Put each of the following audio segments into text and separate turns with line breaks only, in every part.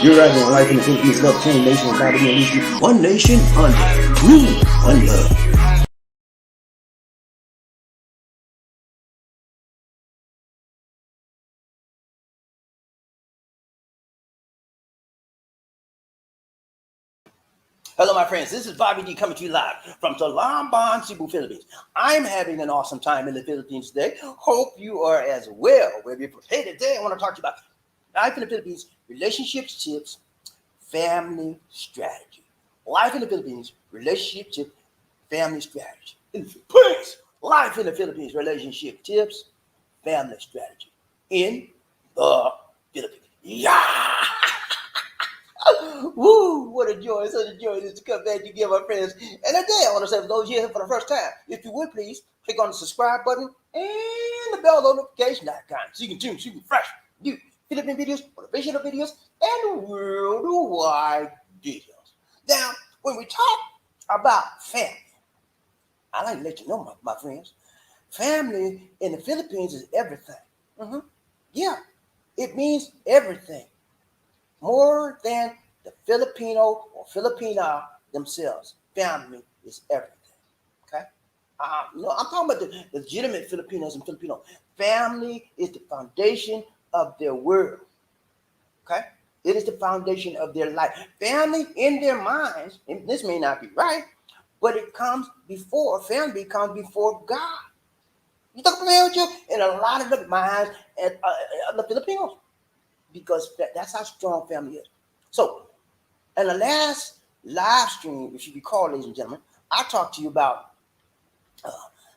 You're right on Life in the Philippines, Love Chain Nation, Comedy and Issue. One nation under rule, one love.
Hello, my friends. This is BobbieD coming to you live from Talamban, Cebu, Philippines. I'm having an awesome time in the Philippines today. Hope you are as well. Hey, today I want to talk to you about life in the Philippines, relationships, tips, family strategy. Life in the Philippines, relationship tips, family strategy. Please, life in the Philippines, relationship tips, family strategy in the Philippines. Yeah. Woo, what a joy, such a joy it is to come back to give my friends. And today I want to say for those here for the first time, if you would please click on the subscribe button and the bell notification icon so you can tune, so you can fresh new Philippine videos, motivational videos, and worldwide videos. Now, when we talk about family, I like to let you know, my friends, family in the Philippines is everything. Yeah, it means everything. More than the Filipino or Filipina themselves. Family is everything. Okay? I'm talking about the legitimate Filipinos and Filipino. Family is the foundation of their world. Okay? It is the foundation of their life. Family in their minds, and this may not be right, but it comes before, family comes before God. You talk about with you in a lot of the minds of the Filipinos, because that's how strong family is. So, in the last live stream, if you recall, ladies and gentlemen, I talked to you about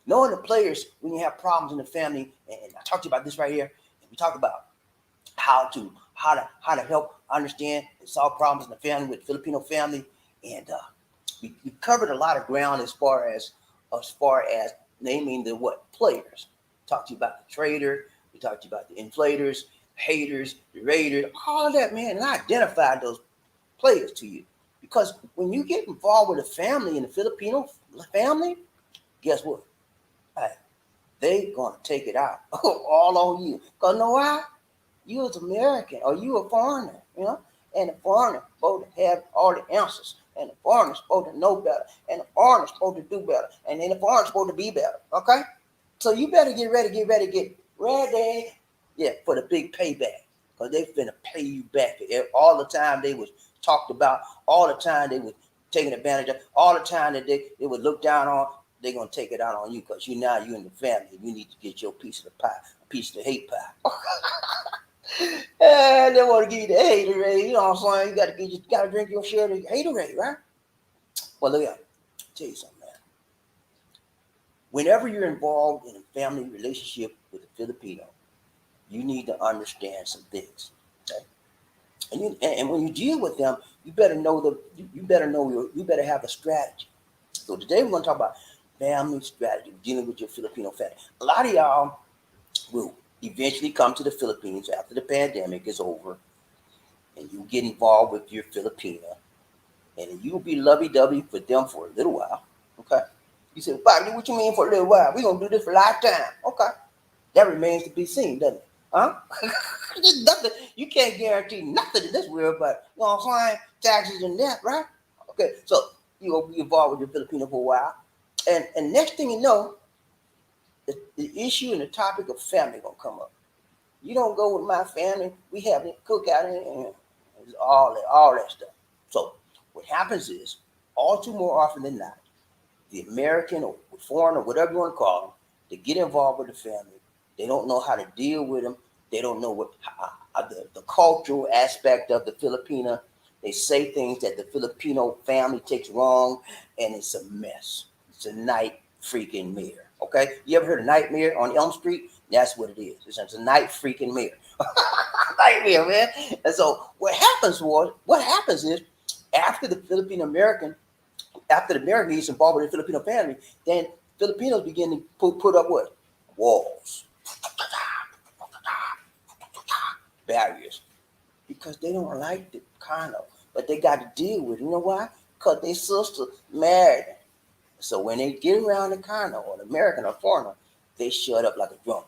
knowing the players when you have problems in the family, and I talked to you about this right here. And we talked about how to help understand and solve problems in the family with Filipino family, and we covered a lot of ground as far as naming the players. Talked to you about the trader. We talked to you about the inflators, haters, the raiders, all of that, man. And I identified those players to you. Because when you get involved with a family in the Filipino family, guess what? Hey, they gonna take it out all on you. Because know why? You as American or you a foreigner, and the foreigner supposed to have all the answers. And the foreigner's supposed to know better. And the foreigner's supposed to do better. And then the foreigner's supposed to be better. Okay? So you better get ready. Yeah, for the big payback. Because they finna pay you back. All the time they was talked about, all the time they was taking advantage of, all the time that they would look down on, they're going to take it out on you because you in the family. You need to get your piece of the pie, a piece of the hate pie. And they want to give you the haterade. You know what I'm saying? You got to drink your share of the haterade, right? Well, look, I'll tell you something, man. Whenever you're involved in a family relationship with a Filipino, you need to understand some things. Okay? And when you deal with them, you better have a strategy. So today we're going to talk about family strategy, dealing with your Filipino family. A lot of y'all will eventually come to the Philippines after the pandemic is over, and you get involved with your Filipina, and you'll be lovey-dovey for them for a little while. Okay? You say, Bobby, what you mean for a little while? We're going to do this for a lifetime. Okay. That remains to be seen, doesn't it? Huh? Nothing. You can't guarantee nothing in this world, but you know what I'm saying? Taxes and that, right? Okay, so you'll be involved with your Filipino for a while. And next thing you know, the issue and the topic of family gonna come up. You don't go with my family, we have a cookout and all that stuff. So what happens is, all too more often than not, the American or foreign or whatever you want to call them, they get involved with the family. They don't know how to deal with them. They don't know what the cultural aspect of the Filipina. They say things that the Filipino family takes wrong, and it's a mess. It's a night freaking mirror. Okay, you ever heard of nightmare on Elm Street? That's what it is. It's a night freaking mirror. Nightmare, man. And so what happens is after the American gets involved with the Filipino family, then Filipinos begin to put up what? Walls. Barriers. Because they don't like the condo. But they got to deal with it. You know why? Because their sister married them. So when they get around the condo, or the American or foreigner, they shut up like a drum.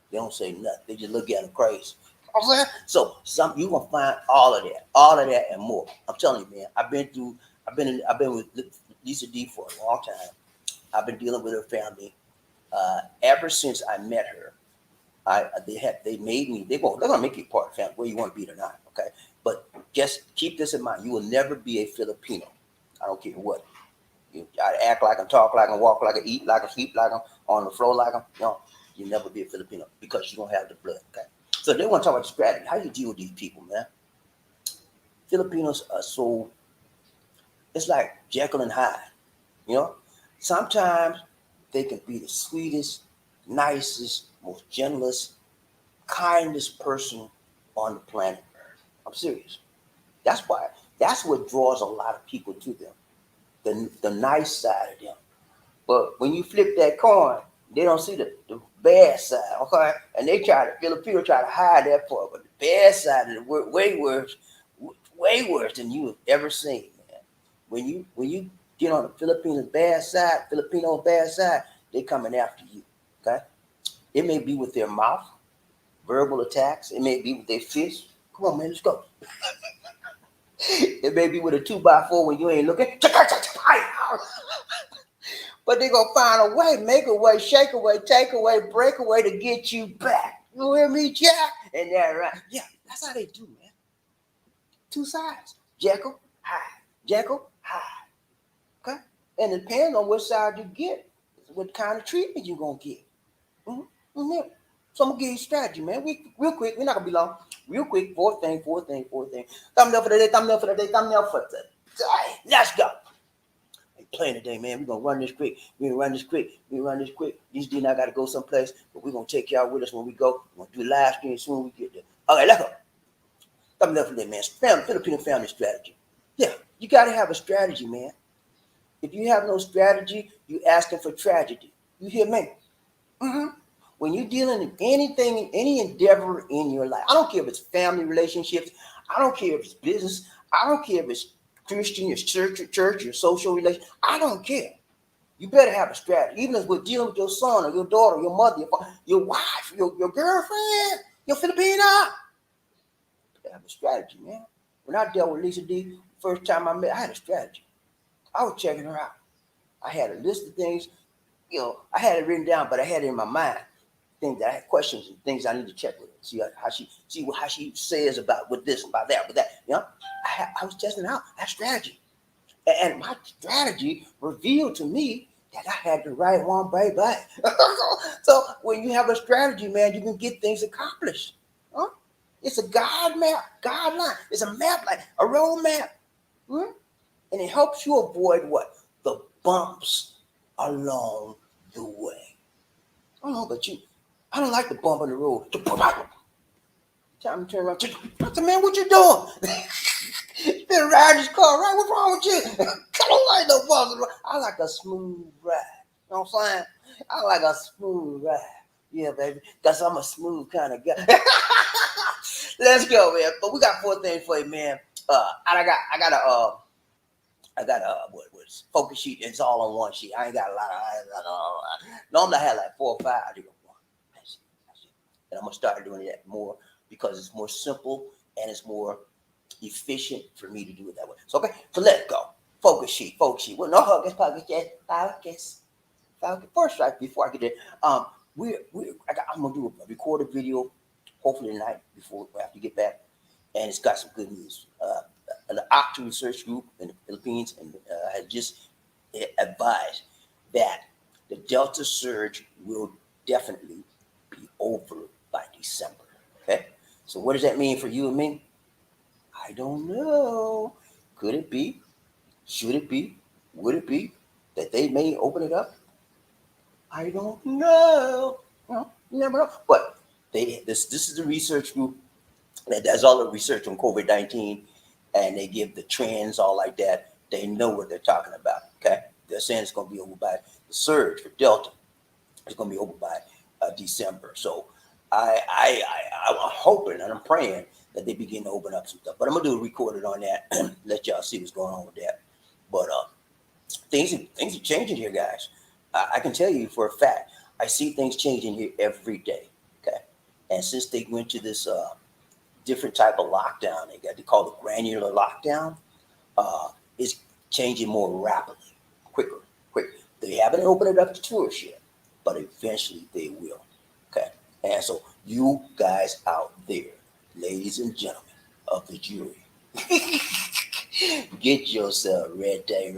They don't say nothing. They just look at them crazy. I'm saying? So you gonna find all of that and more. I'm telling you, man. I've been with Lisa D for a long time. I've been dealing with her family ever since I met her. They made me. They're gonna make you part of the family, whether you want to be it or not. Okay, but just keep this in mind: you will never be a Filipino. I don't care what. You gotta act like them, talk like them, walk like them, eat like them, sleep like them, on the floor like them. No, you'll never be a Filipino because you don't have the blood. Okay, so they want to talk about strategy. How you deal with these people, man? Filipinos are so. It's like Jekyll and Hyde. You know, sometimes they can be the sweetest, nicest, most gentlest, kindest person on the planet Earth. I'm serious. That's why. That's what draws a lot of people to them. The nice side of them. But when you flip that coin, they don't see the bad side. Okay, and Filipino try to hide that part, but the bad side is way worse than you have ever seen, man. When you get on the Filipino bad side, they coming after you. Okay, it may be with their mouth, verbal attacks. It may be with their fist. Come on, man, let's go. It may be with a 2x4 when you ain't looking. But they gonna find a way, make a way, shake away, take away, break away to get you back. You hear me, Jack? And that right. Yeah, that's how they do, man. Two sides. Jekyll, Hyde. Jekyll, Hyde. Okay? And it depends on which side you get, what kind of treatment you gonna get. Mm-hmm. Mm-hmm. So I'm gonna give you strategy, man. Real quick, we're not gonna be long. Real quick, fourth thing. Thumbnail for the day. Let's go. Playing today, man. We're gonna run this quick. These D and I gotta go someplace, but we're gonna take y'all with us when we go. We're gonna do a live stream soon when we get there. Okay, let's go. Thumbnail for today, man. Filipino family strategy. Yeah, you gotta have a strategy, man. If you have no strategy, you asking for tragedy. You hear me? Mm-hmm. When you're dealing in anything, any endeavor in your life, I don't care if it's family relationships, I don't care if it's business, I don't care if it's Christian, your church, your social relation, I don't care. You better have a strategy. Even if we're dealing with your son or your daughter, your mother, your wife, your girlfriend, your Filipino, you have a strategy, man. When I dealt with Lisa D, first time I met, I had a strategy. I was checking her out. I had a list of things, I had it written down, but I had it in my mind. Things that I had questions and things I need to check with her. See how she says about with this, about that, with that. I was testing out that strategy. And my strategy revealed to me that I had the right one, baby. So when you have a strategy, man, you can get things accomplished. Huh? It's a guideline. It's a map, like a road map. And it helps you avoid what? The bumps along the way. I don't know about you. I don't like the bump on the road. Time to turn around. I said, man, what you doing? You been riding this car, right? What's wrong with you? I don't like no bumps. I like a smooth ride. You know what I'm saying? I like a smooth ride. Yeah, baby. Because I'm a smooth kind of guy. Let's go, man. But we got 4 things for you, man. I got a focus sheet. It's all on one sheet. I ain't got a lot of. Normally I have like 4 or 5. I do one. That's it. And I'm gonna start doing that more because it's more simple and it's more efficient for me to do it that way. So let's go. Focus sheet. Well, no focus. First, right before I get there, I'm gonna do a recorded video, hopefully tonight before after you get back, and it's got some good news. The Octa research group in the Philippines has just advised that the Delta surge will definitely be over by December. Okay, so what does that mean for you and me? I don't know. Could it be? Should it be? Would it be that they may open it up? I don't know. You never know. But this is the research group that does all the research on COVID-19, and they give the trends, all like that. They know what they're talking about. Okay, they're saying it's going to be over by the surge for Delta. It's going to be over by December. So I'm hoping and I'm praying that they begin to open up some stuff. But I'm gonna do a recorded on that. Let y'all see what's going on with that. But things are changing here, guys. I can tell you for a fact. I see things changing here every day. Okay, and since they went to this different type of lockdown. They call it granular lockdown. It's changing more rapidly, quicker, quick. They haven't opened it up to tourists yet, but eventually they will. Okay, and so you guys out there, ladies and gentlemen of the jury, get yourself ready,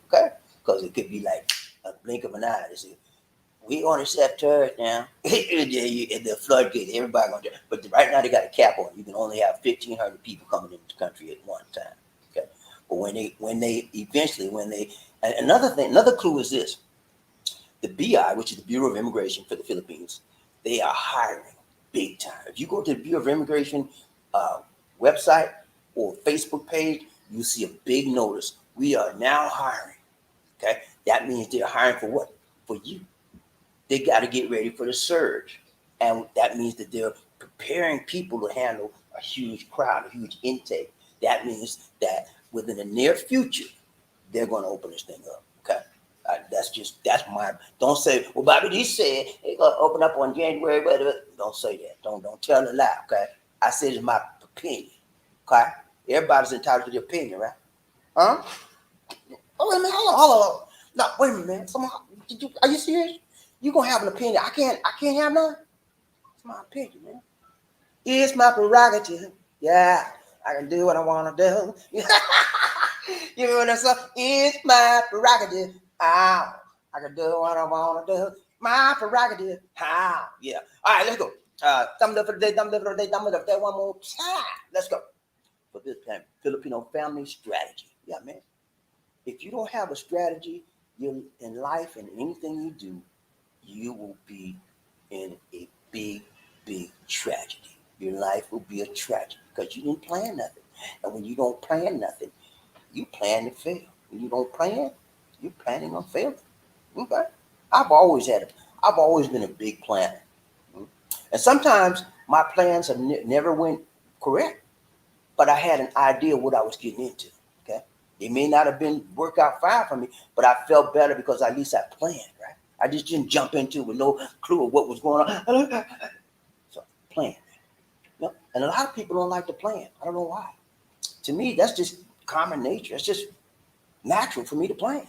okay? Because it could be like a blink of an eye. They say, we on accept tourists now. In the floodgate, everybody gonna do. But right now they got a cap on it. You can only have 1,500 people coming into the country at one time. Okay, but another clue is this: the BI, which is the Bureau of Immigration for the Philippines, they are hiring big time. If you go to the Bureau of Immigration website or Facebook page, you see a big notice. We are now hiring. Okay, that means they're hiring for what? For you. They got to get ready for the surge. And that means that they're preparing people to handle a huge crowd, a huge intake. That means that within the near future, they're going to open this thing up. Okay. That's my, don't say, well, BobbieD said they're going to open up on January. Don't say that. Don't tell a lie. Okay. I said it's my opinion. Okay. Everybody's entitled to their opinion, right? Huh? Oh, wait a minute. Hold on. No, wait a minute, man. Are you serious? You gonna have an opinion? I can't have none. It's my opinion, man. It's my prerogative. Yeah, I can do what I want to do. You know what I'm saying? It's my prerogative. How? I can do what I want to do. My prerogative. How? Yeah. All right, let's go. Thumb up for the day. Thumb up for the day. Thumb up there one more time. Let's go. For this time, Filipino family strategy. Yeah, man. If you don't have a strategy, you in life and anything you do, you will be in a big, big tragedy. Your life will be a tragedy because you didn't plan nothing. And when you don't plan nothing, you plan to fail. When you don't plan, you're planning on failing. Okay? I've always been a big planner. And sometimes my plans have never went correct, but I had an idea what I was getting into. Okay? It may not have been work out fine for me, but I felt better because at least I planned, right? I just didn't jump into it with no clue of what was going on. So plan. Yep. And a lot of people don't like to plan. I don't know why. To me, that's just common nature. It's just natural for me to plan.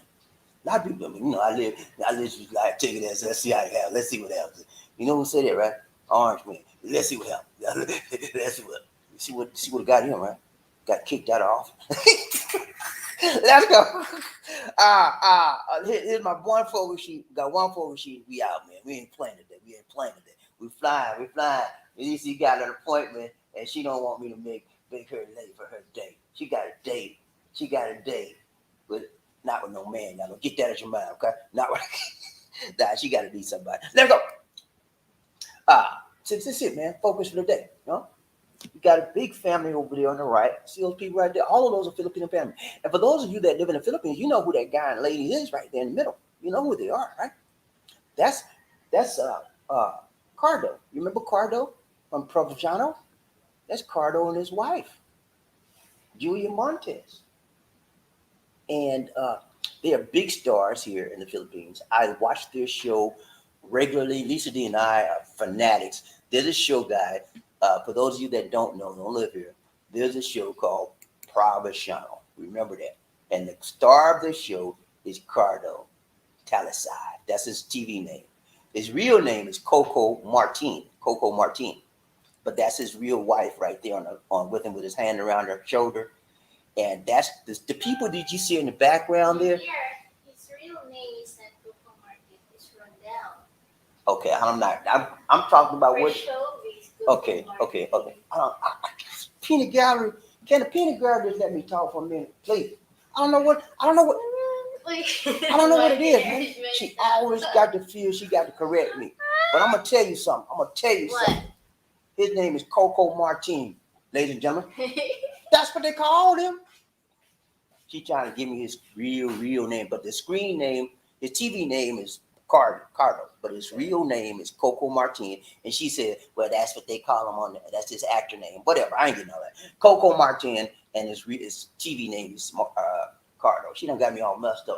A lot of people, I live just like take it as let's see how it happens. Let's see what happens. You know who said that, right? Orange man. Let's see what happens. Let's see what got him, right? Got kicked out of office. Let's go. Here's my one focus sheet. We got one focus sheet. We out, man. We ain't playing today. We flying. Lisa got an appointment, and she don't want me to make her late for her date. She got a date, but not with no man. Now, don't get that at your mind, okay? Not with. Nah, she got to be somebody. Let's go. So that's it, man. Focus for the day. You know? You got a big family over there on the right. See those people right there? All of those are Filipino family. And for those of you that live in the Philippines, you know who that guy and lady is right there in the middle. You know who they are, right? That's Cardo. You remember Cardo from Provenzano? That's Cardo and his wife, Julia Montes. And they are big stars here in the Philippines. I watch their show regularly. Lisa D and I are fanatics. There's a show, guy. For those of you that don't live here, there's a show called Provenzano. Remember that. And the star of the show is Cardo Talisay. That's his TV name. His real name is Coco Martin. But that's his real wife right there on with him with his hand around her shoulder. And that's the people that you see in the background there.
Here, his real name is not Coco Martin. It's Rondell.
Okay, I'm talking about what. Okay. Peanut Gallery. Can the Peanut Gallery just let me talk for a minute, please? I don't know what it is, man. She always got to feel she got to correct me. But I'm gonna tell you something.
What?
His name is Coco Martin, ladies and gentlemen. That's what they called him. She trying to give me his real name, but the screen name, his TV name is Cardo, but his real name is Coco Martin. And she said, well, that's what they call him on there. That's his actor name. Whatever, I ain't getting all that. Coco Martin, and his TV name is Cardo. She done got me all messed up.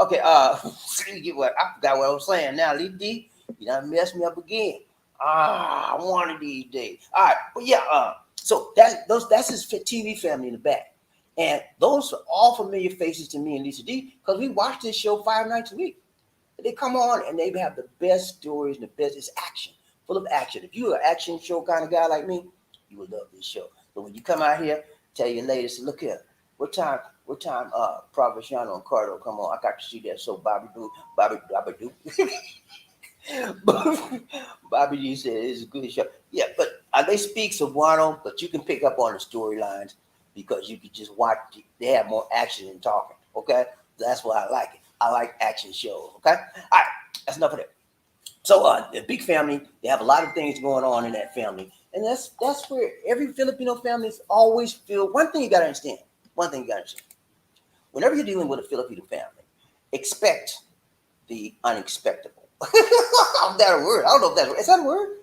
Okay, I forgot what I was saying now. Lee D, you done messed me up again. One of these days. All right, but yeah, so that's his TV family in the back, and those are all familiar faces to me and Lisa D because we watch this show 5 nights a week. They come on and they have the best stories and the best. It's action, full of action. If you're an action show kind of guy like me, you will love this show. So when you come out here, tell your ladies, look here, what time? Provinciano and Cardo come on. I got to see that show, Bobby do. BobbieD said it's a good show. Yeah, but they speak Cebuano, but you can pick up on the storylines because you can just watch. They have more action than talking. Okay, that's why I like it. I like action shows. Okay, all right, that's enough of that. So, the big family, they have a lot of things going on in that family, and that's where every Filipino family is always feel. One thing you gotta understand. Whenever you're dealing with a Filipino family, expect the unexpected. Is that a word? I don't know if that's a word. Is that a word?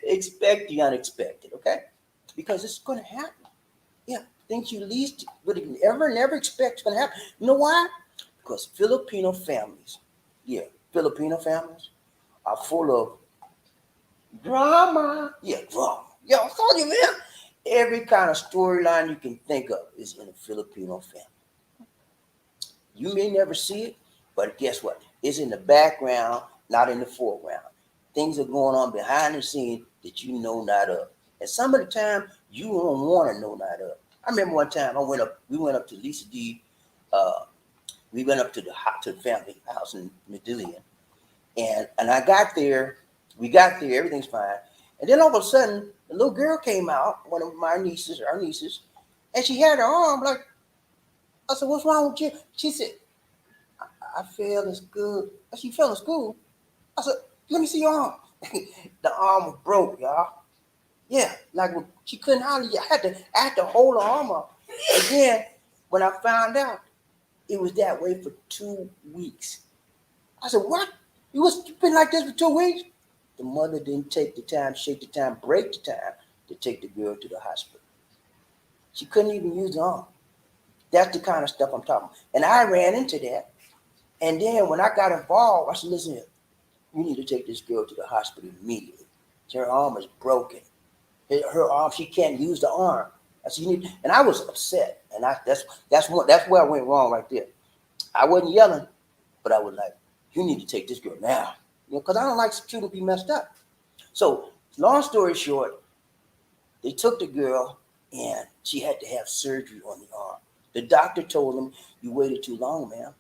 Expect the unexpected, okay? Because it's going to happen. Yeah, things you least would never expect is going to happen. You know why? Because Filipino families are full of drama. Yeah, drama. Yo, I told you, man. Every kind of storyline you can think of is in a Filipino family. You may never see it, but guess what? It's in the background, not in the foreground. Things are going on behind the scene that you know not of. And some of the time, you don't want to know not of. I remember one time we went up to Lisa D. We went up to the family house in Medellin. And I got there, everything's fine. And then all of a sudden, a little girl came out, one of our nieces, and she had her arm like, I said, what's wrong with you? She said, I fell in school. She fell in school. I said, let me see your arm. The arm was broke, y'all. Yeah, like she couldn't hardly. I had to hold her arm up. Again, when I found out, it was that way for 2 weeks. I said, what? You've been like this for 2 weeks? The mother didn't take the time, break the time to take the girl to the hospital. She couldn't even use the arm. That's the kind of stuff I'm talking about. And I ran into that. And then when I got involved, I said, listen here, you need to take this girl to the hospital immediately. Her arm is broken. Her arm, she can't use the arm. I said, and I was upset. And that's where I went wrong right there. I wasn't yelling, but I was like, you need to take this girl now. Because I don't like children to be messed up. So, long story short, they took the girl and she had to have surgery on the arm. The doctor told them, you waited too long, ma'am.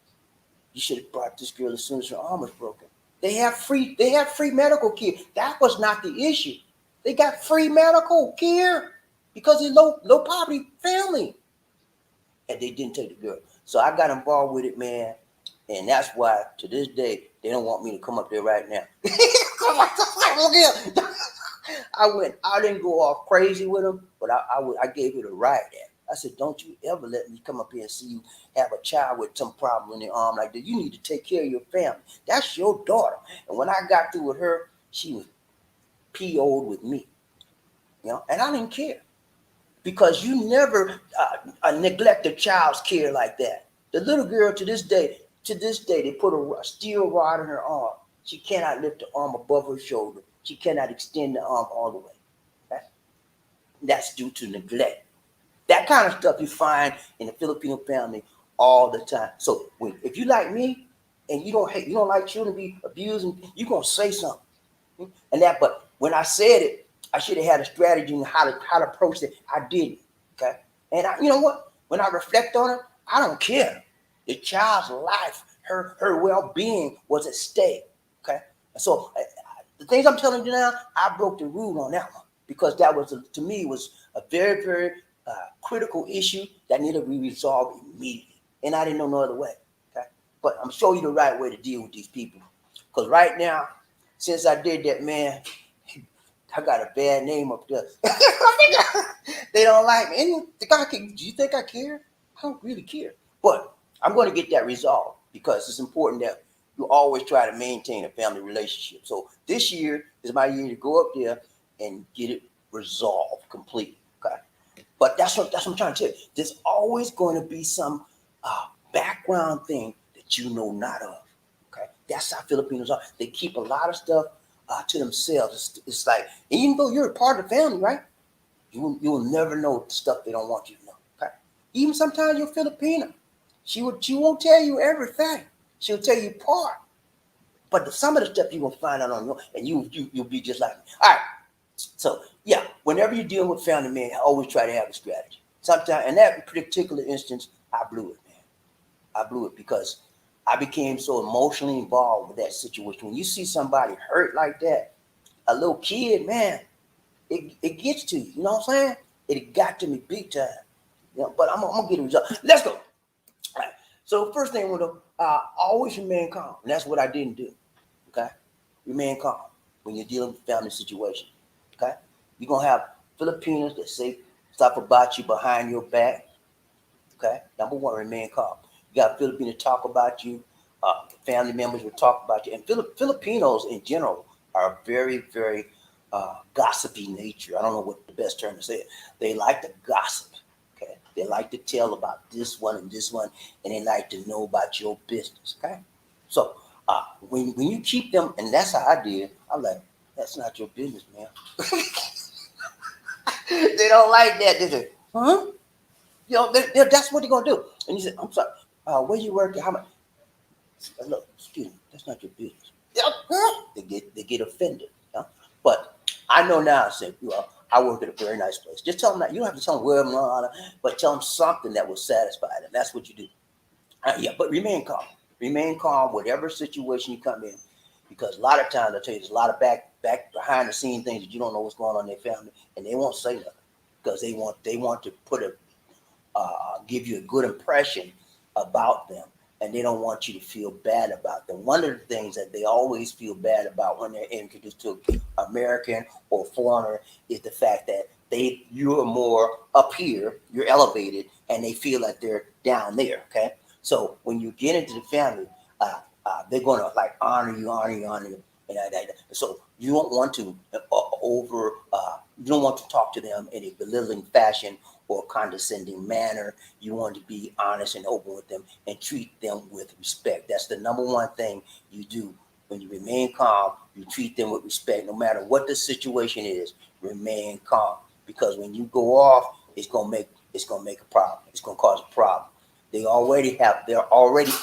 You should have brought this girl as soon as her arm was broken. They have free medical care. That was not the issue. They got free medical care because it's low poverty family. And they didn't take the girl. So I got involved with it, man. And that's why to this day they don't want me to come up there right now. I didn't go all crazy with them, but I gave it a ride at. I said, don't you ever let me come up here and see you have a child with some problem in their arm like that. You need to take care of your family. That's your daughter. And when I got through with her, she was PO'd with me. And I didn't care. Because you never neglect a child's care like that. The little girl to this day, they put a steel rod in her arm. She cannot lift the arm above her shoulder. She cannot extend the arm all the way. Okay? That's due to neglect. That kind of stuff you find in the Filipino family all the time. So if you like me and you don't like children to be abused, you're gonna say something. But when I said it, I should have had a strategy on how to approach it. I didn't. Okay. And you know what? When I reflect on it, I don't care. The child's life, her well-being was at stake. Okay. So the things I'm telling you now, I broke the rule on that one because that was to me was a very, very critical issue that needed to be resolved immediately. And I didn't know no other way. Okay. But I'm showing you the right way to deal with these people. Because right now, since I did that, man, I got a bad name up there. They don't like me. Do you think I care? I don't really care. But I'm going to get that resolved because it's important that you always try to maintain a family relationship. So this year is my year to go up there and get it resolved completely. Okay. But that's what I'm trying to tell you. There's always going to be some background thing that you know not of. Okay. That's how Filipinos are. They keep a lot of stuff to themselves. It's like, even though you're a part of the family, right? You'll never know the stuff they don't want you to know. Okay? Even sometimes you're Filipino. She won't tell you everything. She'll tell you part. But some of the stuff you're gonna find out on your own, and you'll be just like me. All right. So yeah, whenever you're dealing with family, man, I always try to have a strategy. Sometimes, in that particular instance, I blew it, man. I blew it because I became so emotionally involved with that situation. When you see somebody hurt like that, a little kid, man, it gets to you. You know what I'm saying? It got to me big time. You know, but I'm gonna get a result. Let's go. All right. So first thing I want to always remain calm, and that's what I didn't do. Okay, remain calm when you're dealing with family situation. Okay, you're gonna have Filipinos that say stuff about you behind your back. Okay, number one, remain calm. You got Filipinos talk about you. Family members will talk about you, and Filipinos in general are very, very gossipy nature. I don't know what the best term to say it. They like to gossip. Okay, they like to tell about this one and this one, and they like to know about your business. Okay, so when you keep them, and that's how I did. I'm like, that's not your business, man. They don't like that. They say, huh? You know, that's what they're gonna do. And you say, I'm sorry, where you working? How much? Look, excuse me, that's not your business. Yeah, huh? They get offended. You know? But I know now. I said, well, I work at a very nice place. Just tell them that. You don't have to tell them where I'm on, but tell them something that will satisfy them. That's what you do. Yeah, but remain calm. Remain calm, whatever situation you come in, because a lot of times I tell you, there's a lot of back behind the scene things that you don't know what's going on in their family, and they won't say nothing because they want to put a give you a good impression about them, and they don't want you to feel bad about them. One of the things that they always feel bad about when they're introduced to American or foreigner is the fact that you're more up here, you're elevated, and they feel like they're down there. Okay, so when you get into the family, they're going to like honor you, so you don't want to you don't want to talk to them in a belittling fashion or condescending manner. You want to be honest and open with them and treat them with respect. That's the number one thing you do when you remain calm. You treat them with respect, no matter what the situation is. Remain calm, because when you go off, it's gonna make a problem. It's gonna cause a problem. They're already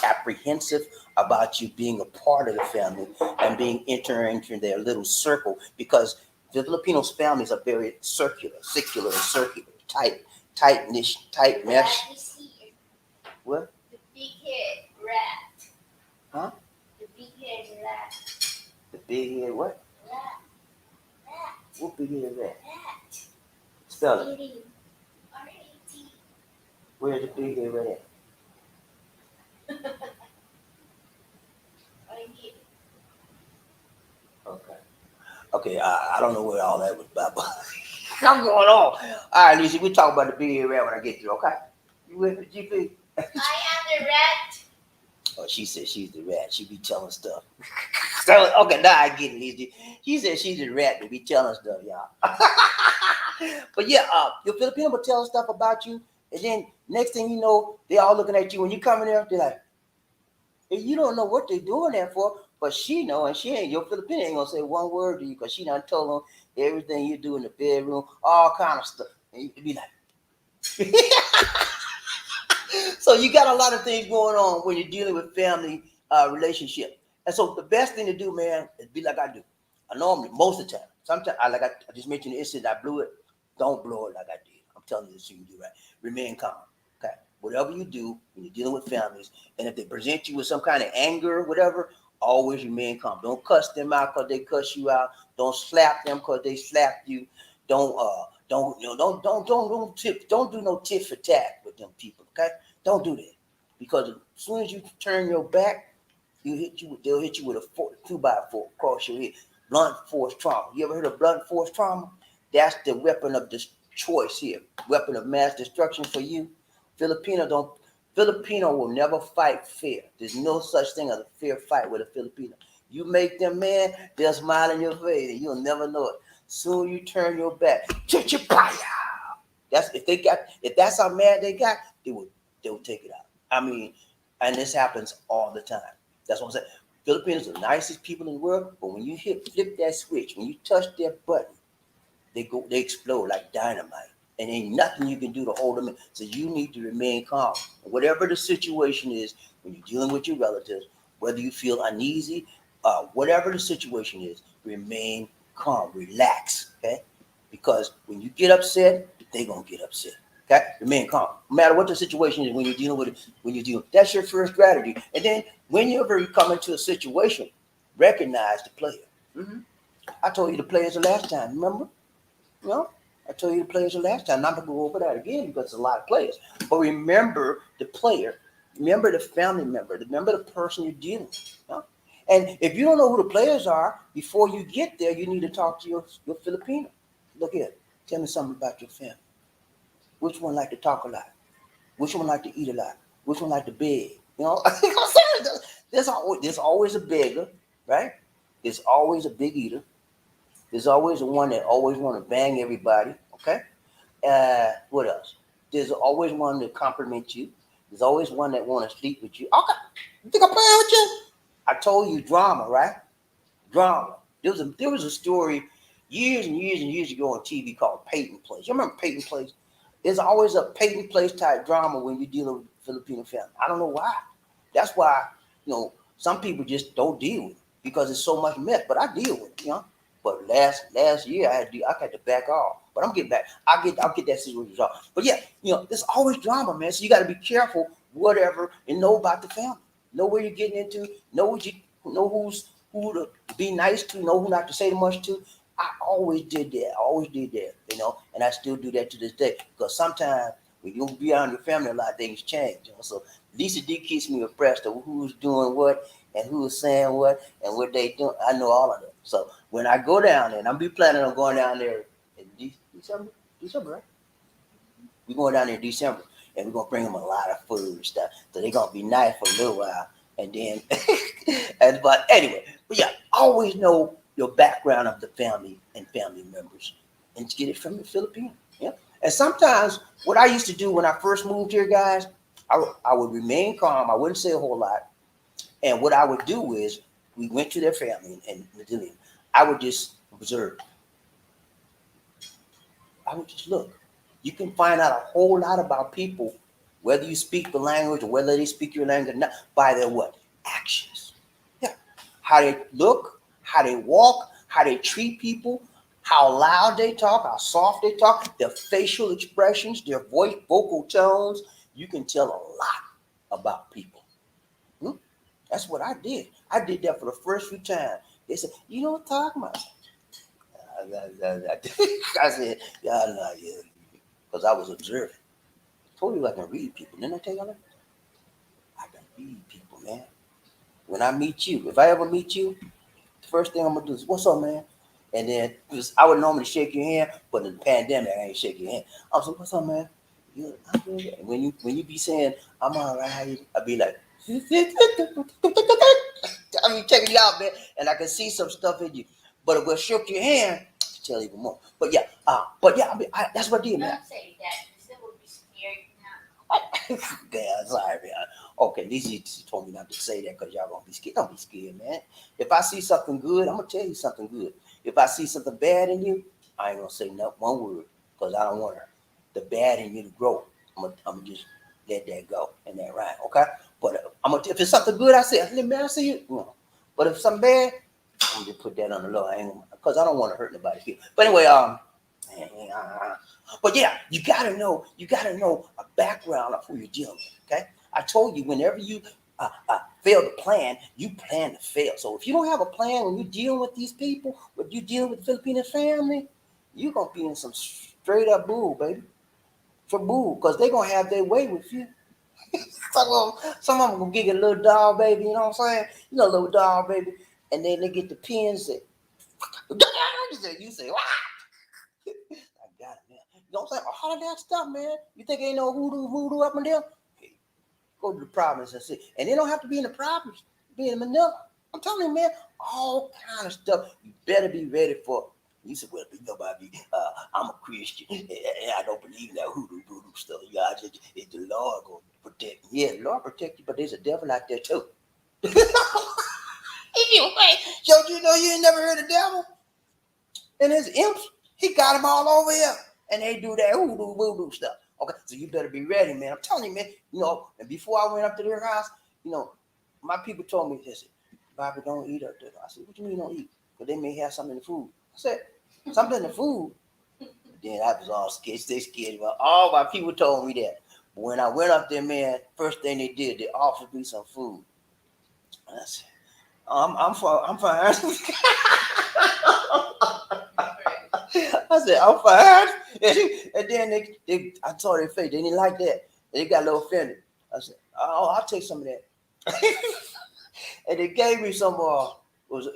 apprehensive about you being a part of the family and being entering into their little circle, because the Filipinos' families are very secular, tight niche, tight mesh. What?
The big head rat.
Huh?
The big head rat.
The big head what?
Rat. Rat.
What big head rat?
Rat.
Spell it.
R-A-T.
Where's the big head rat at? Okay, I don't know what all that was about, but I'm going on. All right, Lisa, we talk about the big head rat when I get through, okay? You with me, GP?
I am the rat.
Oh, she said she's the rat. She be telling stuff. So, okay, now I get it, Lisa. She said she's the rat that be telling stuff, y'all. But yeah, your Filipino will tell stuff about you, and then next thing you know, they all looking at you. When you come in there, they're like, and you don't know what they're doing that for, but she know, and she ain't, your Filipino ain't gonna say one word to you because she done told them everything you do in the bedroom, all kind of stuff. And you be like, so you got a lot of things going on when you're dealing with family relationship. And so the best thing to do, man, is be like I do. I normally, most of the time, sometimes I just mentioned the instance I blew it. Don't blow it like I did. I'm telling you this, you can do right. Remain calm. Okay. Whatever you do when you're dealing with families, and if they present you with some kind of anger or whatever, always remain calm. Don't cuss them out because they cuss you out. Don't slap them because they slapped you. Don't do no tit for tat with them people. Okay, don't do that, because as soon as you turn your back, they'll hit you with a 2x4 across your head. Blunt force trauma. You ever heard of blunt force trauma? That's the weapon of choice here. Weapon of mass destruction for you. Filipino will never fight fair. There's no such thing as a fair fight with a Filipino. You make them mad, they'll smile in your face, and you'll never know it. Soon you turn your back, that's if that's how mad they will take it out. I mean, and this happens all the time. That's what I'm saying. Filipinos are the nicest people in the world, but when you flip that switch, when you touch that button, they explode like dynamite. And ain't nothing you can do to hold them in. So you need to remain calm. Whatever the situation is, when you're dealing with your relatives, whether you feel uneasy, whatever the situation is, remain calm, relax, okay? Because when you get upset, they're gonna get upset. Okay? Remain calm. No matter what the situation is when you're dealing with it, that's your first strategy. And then whenever you come into a situation, recognize the player. Mm-hmm. I told you the players the last time, remember? You know, I told you the players the last time. Not to go over that again because it's a lot of players. But remember the player. Remember the family member. Remember the person you're dealing with. You know? And if you don't know who the players are, before you get there, you need to talk to your Filipino. Look here. Tell me something about your family. Which one like to talk a lot? Which one like to eat a lot? Which one like to beg? You know, there's always a beggar, right? There's always a big eater. There's always the one that always want to bang everybody. Okay. What else? There's always one that compliment you. There's always one that want to sleep with you. Okay. You think I'm playing with you? I told you drama, right? Drama. There was a story years and years and years ago on TV called Peyton Place. You remember Peyton Place? There's always a Peyton Place type drama when you're dealing with Filipino family. I don't know why. That's why, some people just don't deal with it because it's so much mess. But I deal with it, But last year I had to back off. But I'm getting back. I'll get that situation resolved. But yeah, there's always drama, man. So you got to be careful, whatever, and know about the family. Know where you're getting into. Know who to be nice to. Know who not to say too much to. I always did that. And I still do that to this day. Because sometimes when you be around your family, a lot of things change. So Lisa D keeps me abreast of who's doing what and who's saying what and what they do. I know all of them. So when I go down there, and I'm be planning on going down there in December, right? We're going down there in December, and we're gonna bring them a lot of food and stuff. So they're gonna be nice for a little while, and then, but anyway, but yeah, always know your background of the family and family members, and get it from the Philippines. Yeah, and sometimes what I used to do when I first moved here, guys, I would remain calm. I wouldn't say a whole lot, and what I would do is we went to their family and I would just observe. I would just look. You can find out a whole lot about people, whether you speak the language or whether they speak your language or not, by their what? Actions. Yeah. How they look, how they walk, how they treat people, how loud they talk, how soft they talk, their facial expressions, their vocal tones. You can tell a lot about people. That's what I did. I did that for the first few times. They said, "You don't talk much." I said, "Yeah, no, yeah," because I was observing. I told you I can read people. Didn't I tell you that? I can read people, man. When I meet you, if I ever meet you, the first thing I'm gonna do is, "What's up, man?" And then I would normally shake your hand, but in the pandemic, I ain't shake your hand. I'm saying, "What's up, man?" I'm good. And when you be saying, "I'm all right," I be like, I mean, checking you out, man, and I can see some stuff in you. But if I shook your hand, I can tell even more. But yeah, that's what I did, man.
Don't say that. They will be scared now.
Yeah, sorry, man. Okay, at least you told me not to say that because y'all gonna be scared. Don't be scared, man. If I see something good, I'm gonna tell you something good. If I see something bad in you, I ain't gonna say not one word because I don't want the bad in you to grow. I'm gonna just let that go and that right, okay? But if it's something good, I say, "Man, I see you." But if something bad, I'm gonna just put that on the low. Because I don't want to hurt nobody here. But anyway, but yeah, you gotta know a background of who you're dealing with. Okay, I told you whenever you fail to plan, you plan to fail. So if you don't have a plan when you're dealing with these people, when you're dealing with the Filipino family, you're gonna be in some straight up bull, baby. For bull, because they're gonna have their way with you. Some of them gonna get a little dog, baby. You know what I'm saying? Little dog, baby, and then they get the pins that you say, "Wow." I got it, man. You know what I'm saying? All of that stuff, man. You think ain't no voodoo up in there? Hey, go to the province and see. And they don't have to be in the province. Be in Manila. I'm telling you, man, all kind of stuff. You better be ready for. You said, "Well, nobody. I'm a Christian, and I don't believe in that voodoo stuff. Yeah, it's the Lord gonna protect me. Yeah, the Lord protect you, but there's a devil out there too." Don't you know you ain't never heard of the devil? And his imps, he got them all over here. And they do that hoodoo voodoo stuff. Okay, so you better be ready, man. I'm telling you, man. You know, and before I went up to their house, you know, my people told me, they said, Bobby, don't eat up there. I said, what you mean don't eat? Because they may have something in the food. I said, something in the food? Then I was all scared. They scared. Well, all my people told me that. But when I went up there, man, first thing they did, they offered me some food. And I said, I'm fine. I said, I'm fine. And then I saw their face. They didn't like that. They got a little offended. I said, oh, I'll take some of that. And they gave me some. It was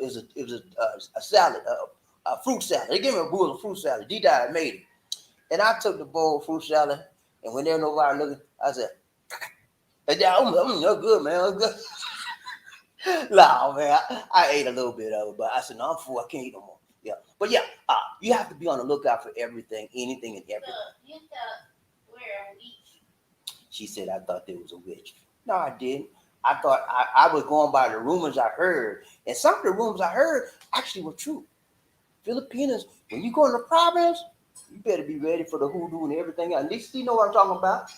a salad, a fruit salad. They gave me a bowl of fruit salad. D-Dot made it. And I took the bowl of fruit salad, and when there was nobody looking, I said, no good, man. I'm good. No, man, I ate a little bit of it, but I said, no, I'm full. I can't eat no more. Yeah, but yeah, you have to be on the lookout for everything, anything, and everything.
You thought we're a witch.
She said, I thought there was a witch. No, I didn't. I thought I was going by the rumors I heard, and some of the rumors I heard actually were true. Filipinos, when you go in the province, you better be ready for the hoodoo and everything else. DC know what I'm talking about.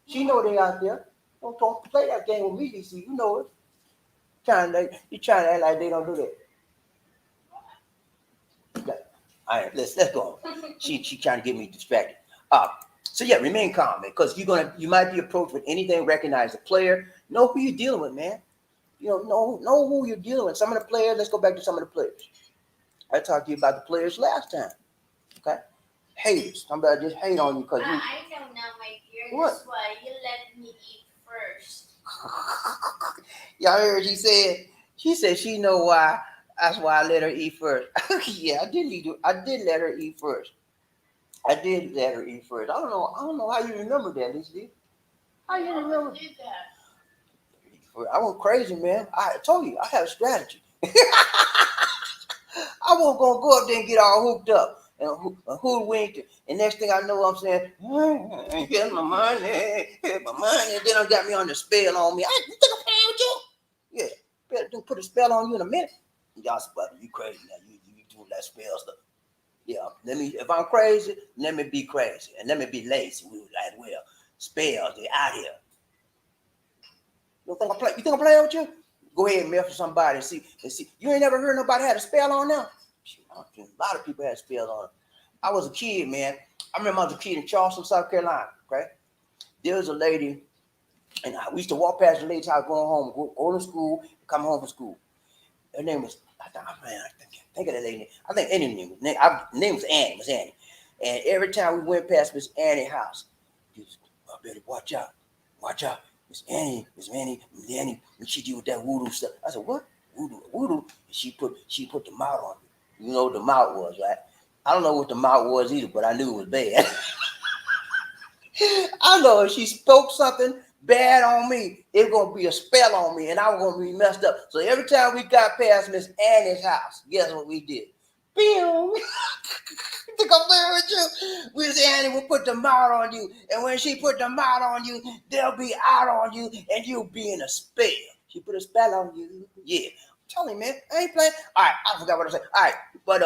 She know they out there. Don't play that game with me, DC. You know it. You trying to act like they don't do that. Okay. All right, let's go. She trying to get me distracted. So yeah, remain calm, man, because you might be approached with anything. Recognize the player. Know who you're dealing with, man. You know who you're dealing with. Some of the players. Let's go back to some of the players. I talked to you about the players last time. Okay, haters. Somebody just hate on you because you.
I know now, my dear.
What?
That's why you let me eat first.
Y'all heard she said she know why. That's why I let her eat first. Yeah, I did let her eat first. I don't know how you remember that, Lisa. How you remember?
Did that?
I went crazy, man. I told you I had a strategy. I wasn't gonna go up there and get all hooked up and hoodwinked. And next thing I know, I'm saying, here's my money, here's my money. And then I got me on the spell on me. You think I'm playing with you? Yeah, better put a spell on you in a minute. Y'all, you crazy now. You doing that spell stuff. Yeah, if I'm crazy, let me be crazy. And let me be lazy. We was like, well, spells, they out here. You think I'm playing with you? Go ahead and mess with somebody and see. You ain't never heard nobody had a spell on them? A lot of people had spells on them. I was a kid, man. I remember I was a kid in Charleston, South Carolina, okay? There was a lady, and we used to walk past the lady's house going home, go to school, come home from school. Her name was, I think of that lady. I think Annie's name. Her name was Annie. Miss Annie. And every time we went past Miss Annie's house, she was, I better watch out. Miss Annie, when she did with that voodoo stuff. I said, what? Voodoo. And she put the mouth on me. You know what the mouth was, right? I don't know what the mouth was either, but I knew it was bad. I know if she spoke something bad on me, it's gonna be a spell on me, and I was gonna be messed up. So every time we got past Miss Annie's house, guess what we did? Boom! Think I'm playing with you? Miss Annie will put the mouth on you, and when she put the mouth on you, they'll be out on you, and you'll be in a spell. She put a spell on you. Yeah, I'm telling you, man, I ain't playing. All right, I forgot what I said. All right, but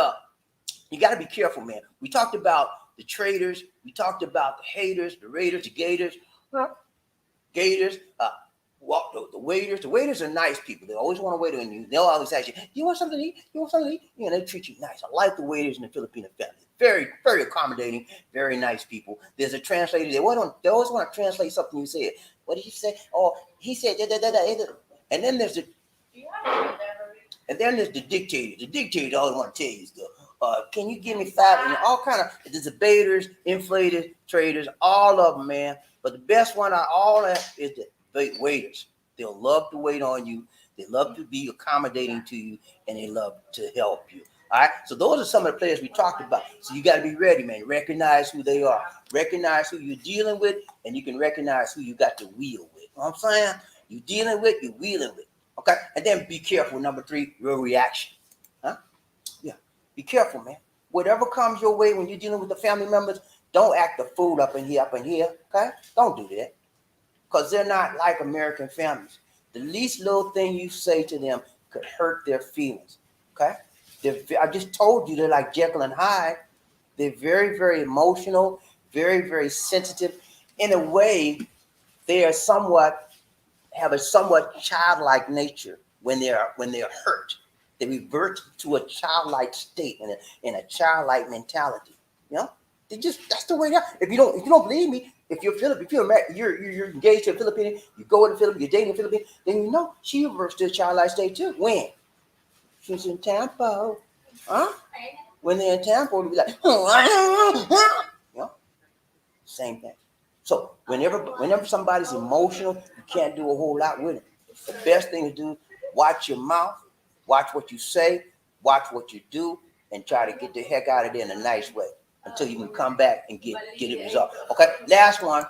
you got to be careful, man. We talked about the traders. We talked about the haters, the raiders, the gators. Gators, the waiters. The waiters are nice people. They always want to wait on you. They'll always ask you, you want something to eat? You want something to eat? You know, they treat you nice. I like the waiters in the Filipino family. Very, very accommodating, very nice people. There's a translator. They always want to translate something you said. What did he say? Oh, he said da. And then there's the dictator. The dictator always want to tell you stuff. Can you give me 5? And all kind of there's debaters, inflators, traders, all of them, man. But the best one out of all that is the waiters. They'll love to wait on you. They love to be accommodating to you, and they love to help you. All right. So those are some of the players we talked about. So you got to be ready, man. Recognize who they are. Recognize who you're dealing with, and you can recognize who you got to wheel with. You know what I'm saying? You're dealing with, you're wheeling with. Okay. And then be careful. Number 3, your reaction. Huh? Yeah. Be careful, man. Whatever comes your way when you're dealing with the family members, don't act the fool up in here, okay? Don't do that. Because they're not like American families. The least little thing you say to them could hurt their feelings. Okay, I just told you they're like Jekyll and Hyde. They're very, very emotional, very, very sensitive. In a way, they are somewhat have a somewhat childlike nature when they're hurt. They revert to a childlike state and a childlike mentality. You know, that's the way they are. If you don't believe me, if you're engaged to a Filipino, you go to the Philippines, you're dating a Filipino, then you know she reverts to a childlike state too. When she's in Tampa, huh? When they're in Tampa, they'll be like, you know, same thing. So whenever somebody's emotional, you can't do a whole lot with it. The best thing to do, watch your mouth, watch what you say, watch what you do, and try to get the heck out of there in a nice way until you can come back and get it resolved. Okay, last one.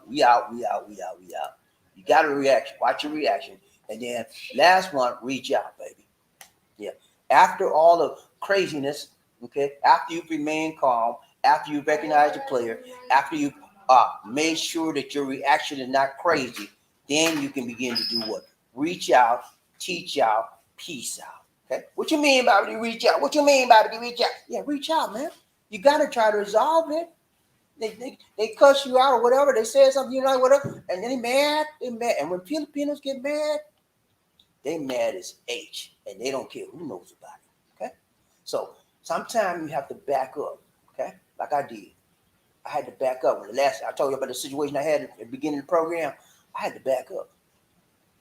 We out. You got a reaction. Watch your reaction, and then last one, reach out, baby. Yeah. After all the craziness, okay, after you've remained calm, after you recognize the player, after you made sure that your reaction is not crazy, then you can begin to do what? Reach out, teach out, peace out. Okay? What you mean by reach out? What you mean by reach out? Yeah, reach out, man. You got to try to resolve it. They cuss you out or whatever. They say something you like, whatever, and then they mad. And when Filipinos get mad, they mad as H, and they don't care who knows about it. Okay? So sometimes you have to back up. Okay? Like I did. I had to back up. When I told you about the situation I had at the beginning of the program, I had to back up.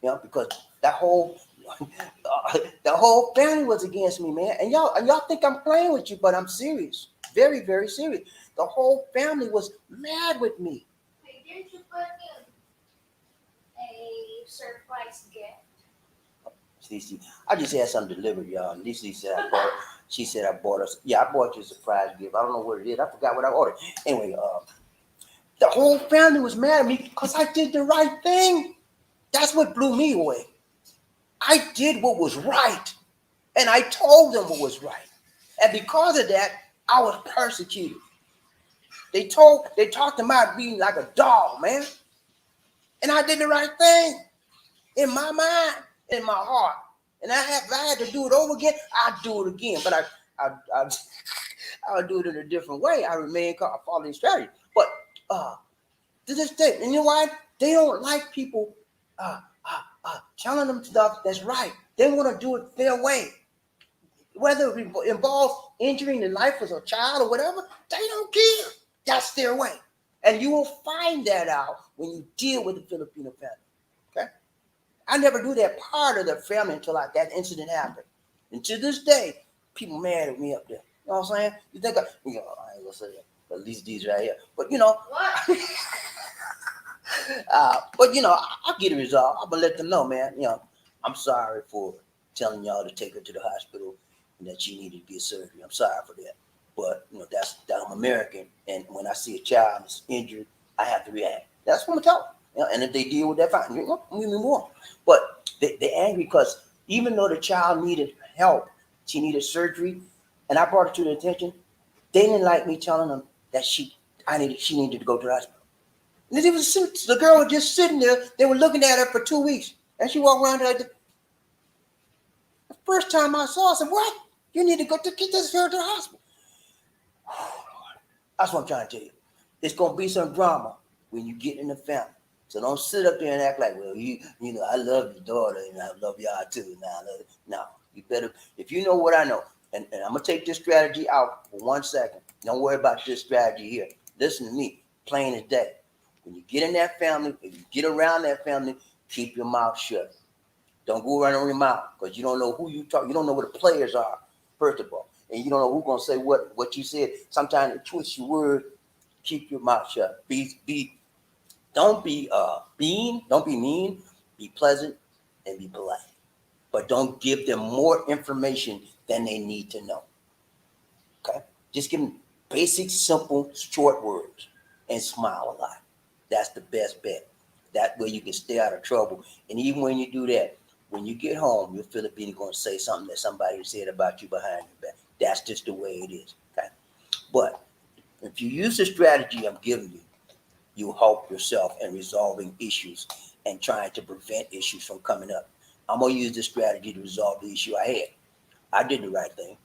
You know, because that whole the whole family was against me, man. And y'all think I'm playing with you, but I'm serious. Very, very serious. The whole family was mad with me.
Wait, didn't you put him a surprise gift?
See, I just had something delivered, y'all. And Lisa said I bought us. Yeah, I bought you a surprise gift. I don't know what it is. I forgot what I ordered. Anyway, the whole family was mad at me because I did the right thing. That's what blew me away. I did what was right, and I told them what was right, and because of that, I was persecuted. They talked about being like a dog, man, and I did the right thing in my mind, in my heart. And if I had to do it over again, I'd do it again. But I would do it in a different way. I remain calm, following strategy. But to this day, and you know why? They don't like people telling them stuff that's right. They want to do it their way. Whether it involves injuring the life of a child or whatever, they don't care. That's their way. And you will find that out when you deal with the Filipino family. Okay? I never knew that part of the family until that incident happened. And to this day, people mad at me up there. You know what I'm saying? You think I ain't gonna say that. At least these right here. But you know, I'll get it resolved. I'm gonna let them know, man. You know, I'm sorry for telling y'all to take her to the hospital and that she needed to get surgery. I'm sorry for that. But that's I'm American, and when I see a child that's injured, I have to react. That's what I'm telling them. And if they deal with that, fine. We move on. But they're angry because even though the child needed help, she needed surgery, and I brought it to their attention, they didn't like me telling them that she needed to go to the hospital. And the girl was just sitting there. They were looking at her for 2 weeks, and she walked around like the first time I saw her, I said, "What? You need to go to get this girl to the hospital." Oh, Lord. That's what I'm trying to tell you. There's gonna be some drama when you get in the family. So don't sit up there and act like, well, I love your daughter and I love y'all too. No, you better, if you know what I know, and I'm gonna take this strategy out for 1 second. Don't worry about this strategy here. Listen to me, plain as day. When you get in that family, if you get around that family, keep your mouth shut. Don't go around your mouth because you don't know who you talk. You don't know what the players are, first of all, and you don't know who's gonna say what you said. Sometimes you twist your word. Keep your mouth shut. Don't be mean. Be pleasant and be polite, but don't give them more information than they need to know. Okay, just give them basic, simple, short words and smile a lot. That's the best bet. That way you can stay out of trouble. And even when you do that, when you get home, your Filipino going to say something that somebody said about you behind your back. That's just the way it is. Okay, but if you use the strategy I'm giving you, you help yourself in resolving issues and trying to prevent issues from coming up. I'm gonna use this strategy to resolve the issue I had. I did the right thing.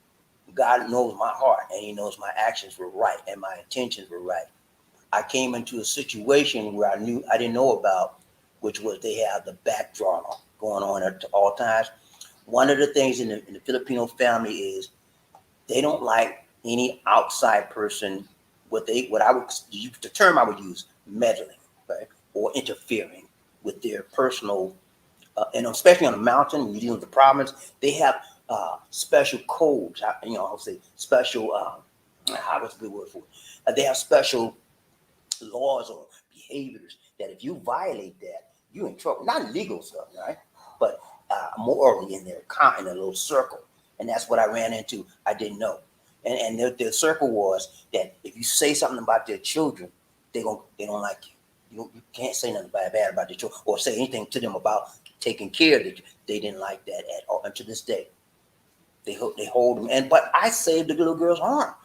God knows my heart, and He knows my actions were right and my intentions were right. I came into a situation where I didn't know about, which was they have the back drama going on at all times. One of the things in the Filipino family is they don't like any outside person. What I would the term I would use, meddling, right, or interfering with their personal, and especially on the mountain when you're dealing with the province, they have special codes. I'll say special. What's a good word for it? They have special laws or behaviors that if you violate that, you're in trouble. Not legal stuff, right? But morally in in a little circle. And that's what I ran into. I didn't know. And their circle was that if you say something about their children, they don't like you. You can't say nothing bad about their children or say anything to them about taking care of them. They didn't like that at all. And to this day, they hold them. But I saved the little girl's arm.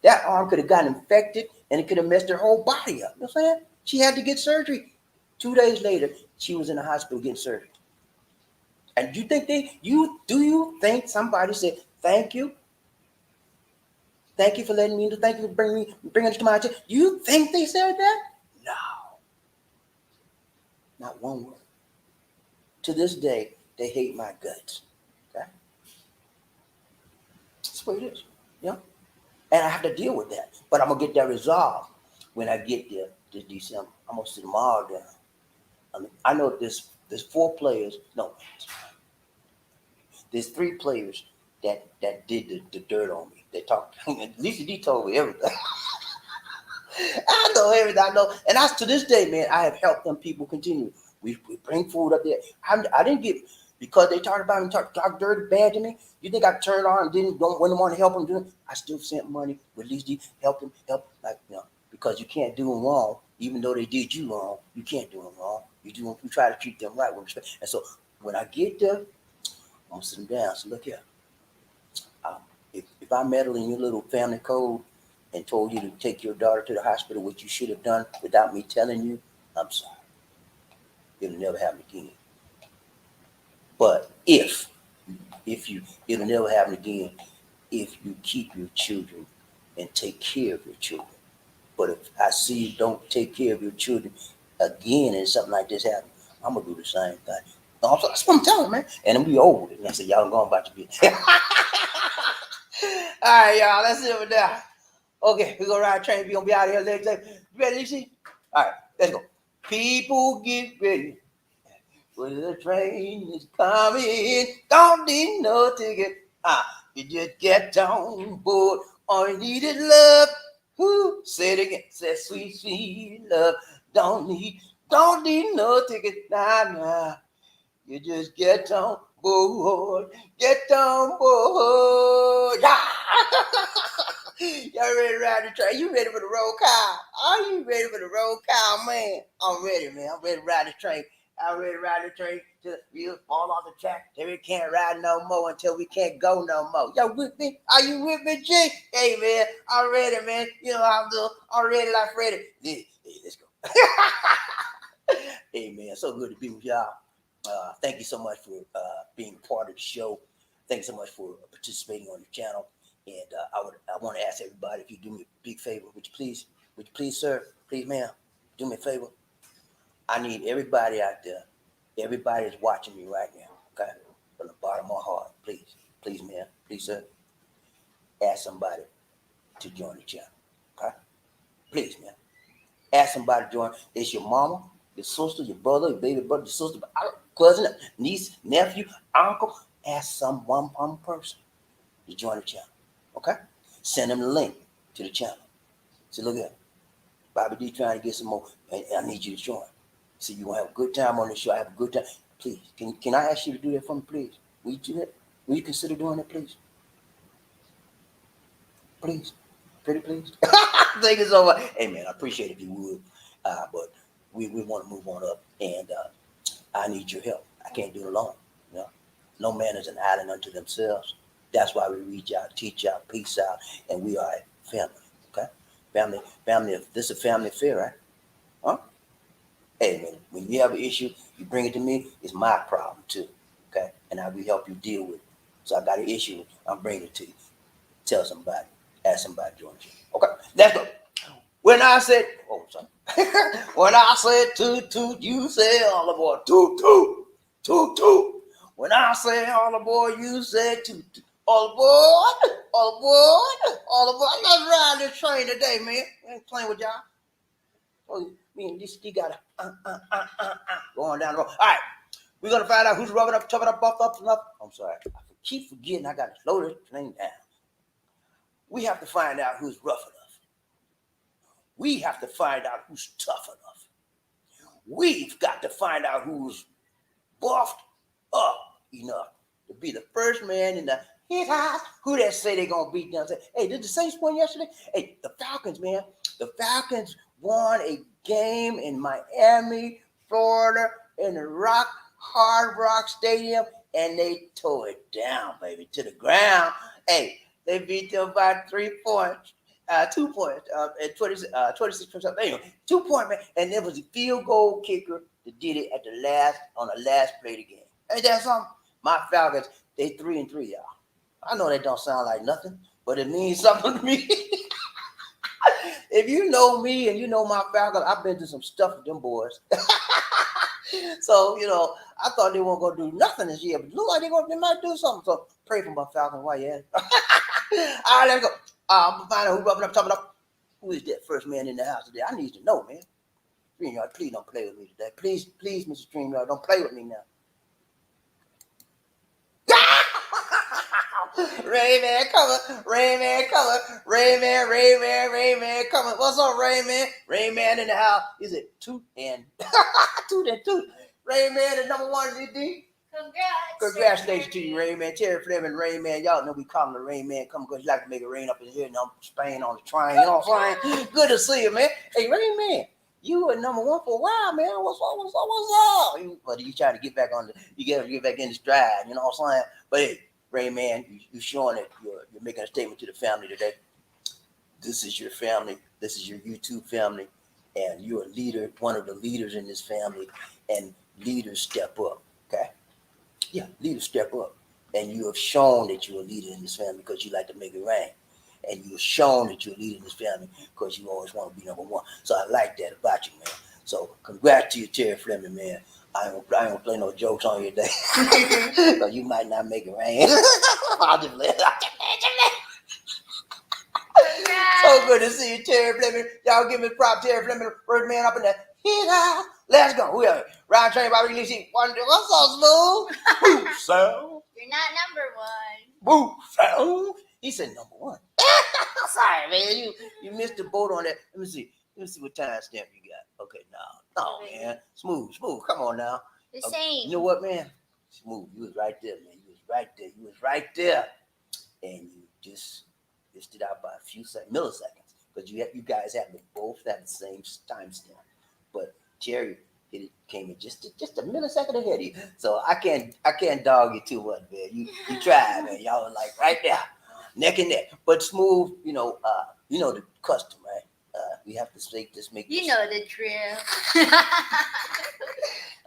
That arm could have gotten infected and it could have messed her whole body up. You know what I'm saying? She had to get surgery. 2 days later, she was in the hospital getting surgery. And do you think somebody said, thank you? Thank you for letting me, thank you for bringing it to my attention. You think they said that? No. Not one word. To this day, they hate my guts. Okay? That's the way it is. You know? And I have to deal with that. But I'm going to get that resolved when I get there this December. I'm going to sit them all down. I know there's 4 players. No, there's 3 players that did the dirt on me. They talked. Lisa D told me everything. I know everything. I know. And to this day, man, I have helped them people continue. We bring food up there. I didn't get, because they talked about me, talk dirty, bad to me. You think I turned on and don't want to help them do it? I still sent money, released D, help, because you can't do them wrong, even though they did you wrong. You can't do them wrong. You try to treat them right with respect. And so when I get there, I'm gonna sit them down. So look here, if I meddle in your little family code and told you to take your daughter to the hospital, which you should have done without me telling you, I'm sorry. It'll never happen again. But it'll never happen again if you keep your children and take care of your children. But if I see you don't take care of your children again and something like this happens, I'm gonna do the same thing. Also, that's what I'm telling you, man. And I'm gonna be over it. And I said, y'all going about to be. All right, y'all. Let's see it now. Okay, we're gonna ride a train. We're gonna be out of here later. You ready, Lucy? All right, let's go. People get ready. When the train is coming, don't need no ticket. You just get on board. All you need is love. Who? Say it again. Say sweet, sweet love. Don't need no ticket. Nah. You just get on board. Get on board. Yeah. Y'all ready to ride the train? You ready for the roll call? Are you ready for the roll call, man? I'm ready, man. I'm ready to ride the train. I'm ready to ride the train till the wheels fall off the track. Till we can't ride no more until we can't go no more. Y'all with me? Are you with me, G? Hey, man, I'm ready, man. You know how I'm doing. I'm ready like Freddy. Hey, let's go. Hey, man, so good to be with y'all. Thank you so much for being part of the show. Thanks so much for participating on the channel. And I want to ask everybody, if you do me a big favor, would you please, sir, please, ma'am, do me a favor. I need everybody out there. Everybody is watching me right now. Okay, from the bottom of my heart, please, ma'am, please, sir, ask somebody to join the channel. Okay, please, man, ask somebody to join. It's your mama, your sister, your brother, your baby brother, your sister, cousin, niece, nephew, uncle. Ask one person to join the channel. Okay? Send them the link to the channel. See, look at BobbieD trying to get some more, and I need you to join. See, you gonna have a good time on the show. I have a good time. Please, can I ask you to do that for me, please? Will you do that? Will you consider doing that, please? Please, pretty please. Thank you so much. Hey, man, I appreciate it if you would, but we want to move on up, and I need your help. I can't do it alone. You know, no man is an island unto themselves. That's why we reach out, teach out, peace out, and we are a family. Okay, family. This is a family affair, right? Huh? Hey, man, when you have an issue, you bring it to me. It's my problem too. and I will help you deal with it. So I got an issue, I'm bringing it to you. Tell somebody, ask somebody to join the show. Okay, let's go. When I said, sorry. When I said toot toot, you say all aboard. Toot toot, toot toot. When I say all aboard, you say toot toot. All aboard, all aboard, all aboard. Let's ride this train today, man. I ain't playing with y'all. Oh, me and this got going down the road. All right, we're gonna find out who's rubbing up, tubbing up, buff up, and up. I'm sorry, I keep forgetting I gotta slow this thing down. We have to find out who's rough enough. We have to find out who's tough enough. We've got to find out who's buffed up enough to be the first man in the hit house. Who that say they gonna beat them? Say, hey, did the Saints win yesterday? Hey, the Falcons, man. The Falcons won a game in Miami, Florida, in the Hard Rock Stadium, and they tore it down, baby, to the ground. Hey, they beat them by 3 points. 2 points, at 26%. Anyway, 2 point, man. And there was a field goal kicker that did it on the last play of the game. Ain't that something? My Falcons, they 3-3, y'all. I know that don't sound like nothing, but it means something to me. If you know me and you know my Falcons, I've been through some stuff with them boys. So, I thought they weren't going to do nothing this year, but it look like they might do something. So pray for my Falcons while you're at it. All right, let's go. I'm going to find out who's rubbing up, talking up. Who is that first man in the house today? I need to know, man. StreamYard, please don't play with me today. Please, Mr. StreamYard, don't play with me now. Rayman coming, Rayman coming. What's up, Rayman? Rayman in the house. Is it toot and toot? Rayman, the number one DD. Congratulations to you, Rayman. Terry Fleming, Rayman. Y'all know we call him the Rayman. Come because you like to make it rain up in here and I'm Spain on the train. You know what I'm saying? Good to see you, man. Hey, Rayman, you were number one for a while, man. What's up? But you try to get back get back in the stride. You know what I'm saying? But hey, Rayman, you showing it. You're making a statement to the family today. This is your family. This is your YouTube family. And you're a leader, one of the leaders in this family. And leaders step up, okay? Yeah, leaders step up. And you have shown that you're a leader in this family because you like to make it rain. And you have shown that you're a leader in this family because you always want to be number one. So I like that about you, man. So congrats to you, Terry Fleming, man. I ain't gonna play no jokes on you today. So you might not make it rain. I'll just let it. So good to see you, Terry Fleming. Y'all give me props, Terry Fleming, first man up in there. Let's go. We are Ryan Train, Bobby Lee. What's up, Smooth? Boo, so.
You're not number one.
Boo, so. He said number one. Sorry, man. You missed the boat on that. Let me see what time stamp you got. Okay, no, man. Smooth. Come on now.
The same.
You know what, man? Smooth. You was right there, man. You was right there. And you just missed it out by a few milliseconds. Because you guys have to both have the same time stamp. But Terry came in just a millisecond ahead of you. So I can't dog you too much, man. You tried, man. Y'all were like right there, neck and neck. But Smooth, the custom, right? We have to make this.
You know the drill.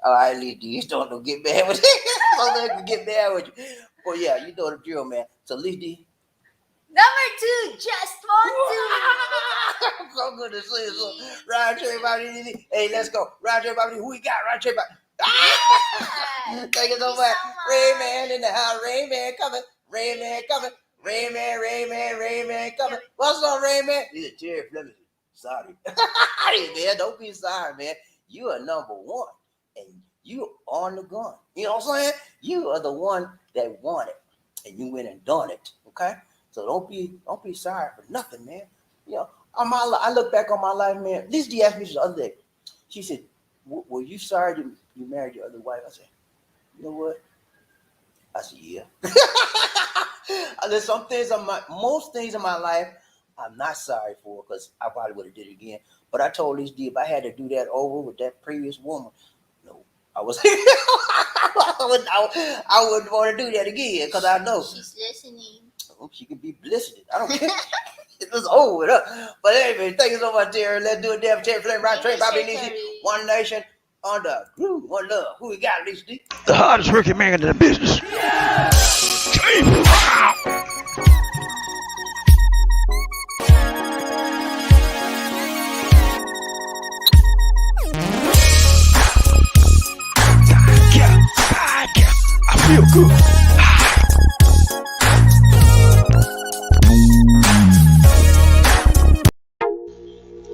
All right, Lee, you don't get mad with you. Don't get mad with you. Well, yeah, you know the drill, man. So Lee D.
Number 2, just want to.
So good to see you. So, Ryan Trey, Bobby. Hey, let's go. Ryan Trey, Bobby. Who we got? Ryan Trey, Bobby. Thank you so much. Rayman in the house. Rayman coming. Rayman coming. What's up, Rayman? He's a Terry Fleming. Sorry. Hey, man, don't be sorry, man. You are number one, and you on the gun. You know what I'm saying? You are the one that won it, and you went and done it. Okay. So don't be sorry for nothing, man. I look back on my life, man. Liz D asked me the other day. She said, "Were you sorry you married your other wife?" I said, "You know what?" I said, "Yeah." There's most things in my life I'm not sorry for because I probably would have did it again. But I told Liz D if I had to do that over with that previous woman, no, I was. I wouldn't want to do that again because I know
she's listening.
She can be listening. I don't care. It was over with her. But anyway, thank you so much, Terry. Let's do it there. Terry Flynn, Ryan Trey, Bobby Lee. One nation under groove, one love. Who we got, Lisa D?
The hardest working man in the business. I feel good.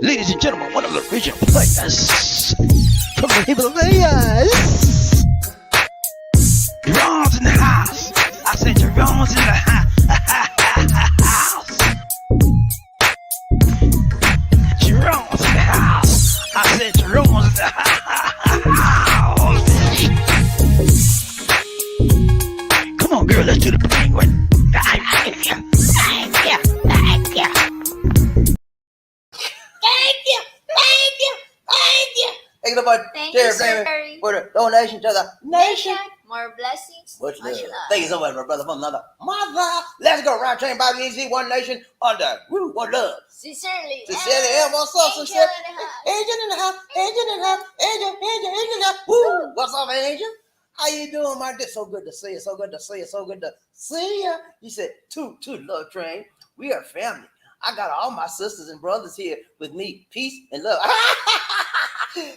Ladies and gentlemen, one of the original players from the Himalayas. Jerome's in the house. I said Jerome's in the house. Jerome's in the house. I said Jerome's in the house. Come on, girl, let's do the penguin.
Thank you much,
Thank
Terry
you, sir.
Fleming, for the donation to the nation.
More blessings.
Much love.
Much love.
Thank you so much, my brother from another mother. Let's go, Round Train Bobby Easy, One Nation, under one love.
Sincerely.
Sincerely, yeah, what's up,
Angel
sincerely?
in the house.
Angel in the house, Angel in the house, Angel in the house. Woo! What's up, Angel? How you doing, my dear? So good to see you, so good to see you, so good to see you. You said, toot, love train. We are family. I got all my sisters and brothers here with me. Peace and love.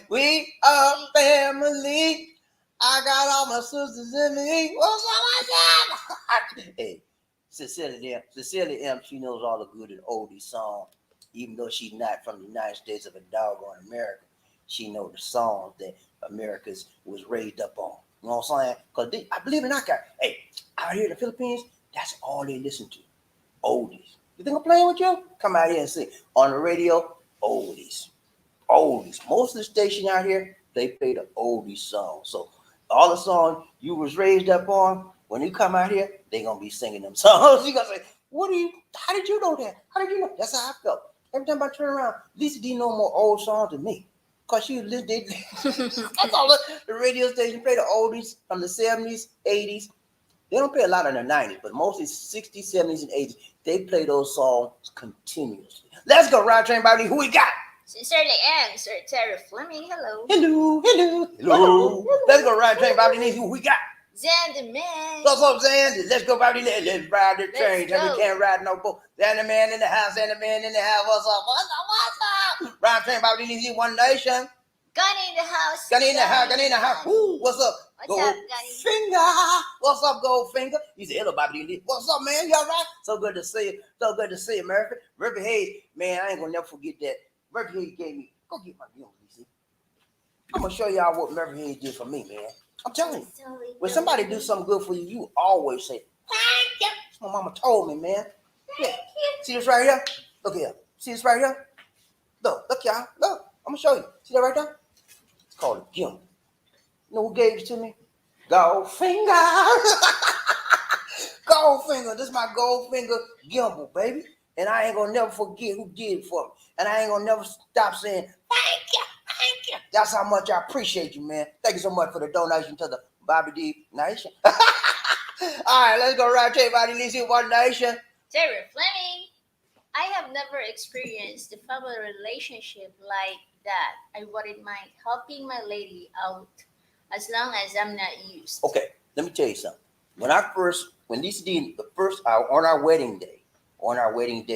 We are family. I got all my sisters in me. What's up, Hey, Cecilia M, she knows all the good and oldie song. Even though she's not from the United States of a doggone America, she knows the songs that America's was raised up on. You know what I'm saying? Because I believe it or not, guys. Hey, out here in the Philippines, that's all they listen to. Oldies. You think I'm playing with you? Come out here and see. On the radio, oldies. Most of the station out here, they play the oldies song. So all the songs you was raised up on, when you come out here, they gonna be singing them songs. You gonna say, how did you know that? How did you know? That's how I felt. Every time I turn around, Lisa D know more old songs than me. Cause she listened. That's all the radio station play the oldies from the 70s, 80s. They don't play a lot in the 90s, but mostly 60s, 70s, and 80s. They play those songs continuously. Let's go, Round Train Bobby. Who we got?
Sincerely, and Sir Terry Fleming. Hello.
Hello. Let's go, Round Train Bobby. Who we got?
Zandy Man.
What's up, Zandy? Let's go, Bobby. Let's ride the train.
Let's go.
We can't ride no boat. Zandy Man in the house. Zandy Man in the house. What's up? Round Train Bobby. One Nation.
Gunny in the house.
Gunny in the house. Woo, what's up?
What's up, Gunny?
Finger. What's up, Goldfinger? You said, hello, Bobby. What's up, man? You all right? So good to see you. So good to see you, Murphy. Murphy Hayes, man, I ain't gonna never forget that. Murphy Hayes gave me, go get my deal, DC. I'm gonna show y'all what Murphy Hayes did for me, man. I'm telling you. When somebody do something good for you, you always say, thank you. That's what my mama told me, man. Yeah. See this right here? Look here. See this right here? Look, y'all. Look. I'm gonna show you. See that right there? It's called a gimbal. You know who gave it to me? Goldfinger. Goldfinger. This is my Goldfinger gimbal, baby. And I ain't gonna never forget who did it for me. And I ain't gonna never stop saying, thank you. That's how much I appreciate you, man. Thank you so much for the donation to the BobbieD Nation. All right, let's go right to everybody. Let's see One Nation.
Terry Fleming. I have never experienced a family relationship like that. I wouldn't mind helping my lady out as long as I'm not used.
Okay, let me tell you something. When Lisa D, on our wedding day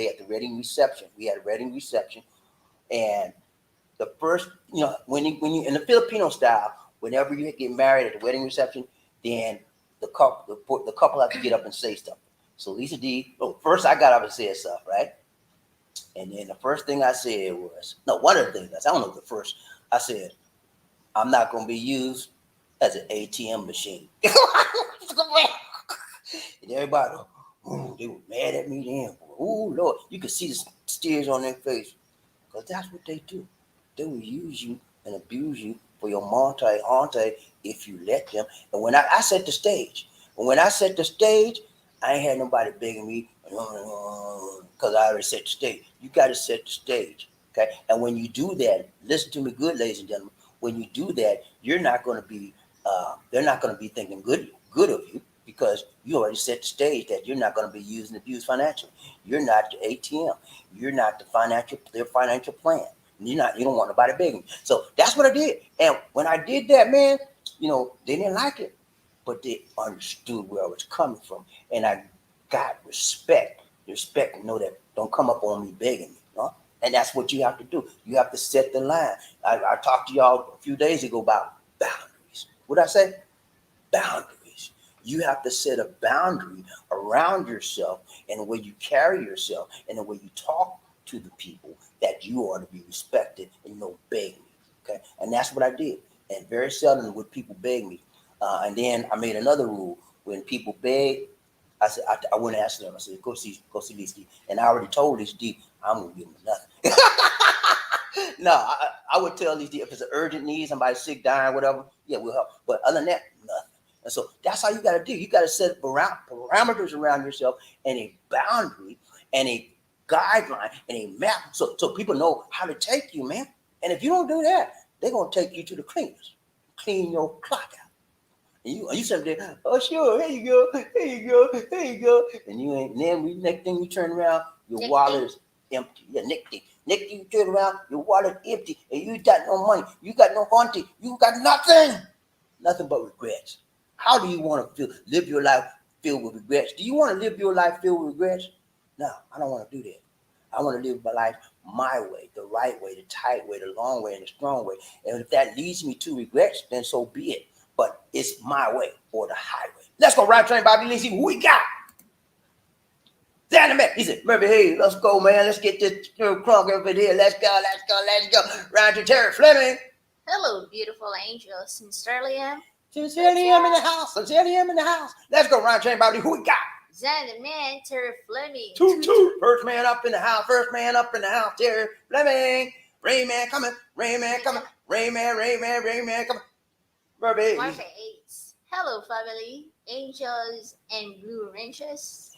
at the wedding reception, we had a wedding reception, and the first, when you in the Filipino style, whenever you get married at the wedding reception, then the couple have to get up and say stuff. So Lisa D, first I got up and said stuff, right? And then the first thing I said was, one of the things, I don't know the first, I said, I'm not going to be used as an ATM machine. And everybody, they were mad at me then. Oh, Lord, you could see the tears on their face. Because that's what they do. They will use you and abuse you for your monte if you let them. And when I set the stage, I ain't had nobody begging me because I already set the stage. You got to set the stage, okay? And when you do that, listen to me good, ladies and gentlemen. When you do that, you're not going to be, they're not going to be thinking good of you because you already set the stage that you're not going to be used and abused financially. You're not the ATM. You're not their financial plan. You don't want nobody begging. So that's what I did. And when I did that, man, they didn't like it. but they understood where I was coming from, and I got respect. Respect, know that don't come up on me begging me, you know? And that's what you have to do. You have to set the line. I talked to y'all a few days ago about boundaries. What I say? Boundaries. You have to set a boundary around yourself and the way you carry yourself and the way you talk to the people that you ought to be respected and no beg me. Okay, and that's what I did. And very seldom would people beg me. And then I made another rule: when people beg, I said I wouldn't ask them. I said go see these D. And I already told these D I'm gonna give them nothing. No, I would tell these D if it's an urgent need, somebody sick, dying, whatever. Yeah, we'll help. But other than that, nothing. And so that's how you got to do. You got to set parameters around yourself and a boundary and a guideline and a map so people know how to take you, man. And if you don't do that, they're going to take you to the cleaners, clean your clock out. And you sit there, oh, sure, here you go, here you go, here you go. And you ain't, then next thing you turn around, your wallet is empty. Yeah, next thing you turn around, your wallet empty, and you got no money, you got no hunting, you got nothing but regrets. How do you want to live your life filled with regrets? Do you want to live your life filled with regrets? No, I don't want to do that. I want to live my life my way, the right way, the tight way, the long way, and the strong way. And if that leads me to regrets, then so be it. But it's my way or the highway. Let's go ride train, BobbieD. Let's see who we got. Danny, he said, Murphy, hey, let's go, man. Let's get this crunk over here. Let's go. Ride to Terry Fleming.
Hello, beautiful angels. Sincerely am.
Sincerely am in the house. Let's go ride train, BobbieD. Who we got?
Xander Man, Terry Fleming.
Toot. First man up in the house. Terry Fleming. Rain man coming. Rain man coming. Murphy.
Martha 8. Hello, family. Angels and blue ranches.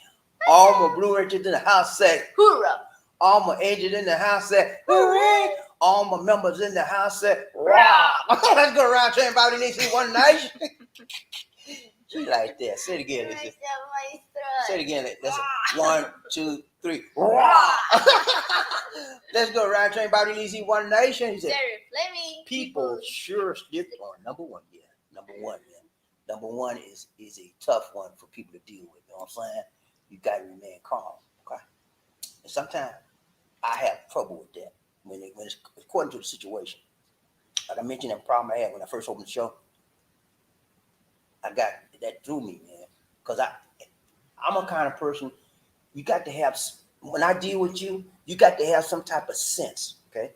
All my blue ranches in the house say,
Hoorah.
All my angels in the house say, hooray. All my members in the house say, rah. Let's go around train, BobbieD. Let's see one night. She like that. Say it again. Say it again. Listen. 1, 2, 3. Rah. Let's go around train, BobbieD. Let's see one nation. He said,
Terry Fleming.
people sure stick on number one. Yeah, number one, man. Number one is a tough one for people to deal with. You know what I'm saying? You got to remain calm. Okay. And sometimes I have trouble with that when it's according to the situation. Like I mentioned that problem I had when I first opened the show. I got that threw me, man. Because I'm a kind of person, you got to have, when I deal with you, you got to have some type of sense, okay?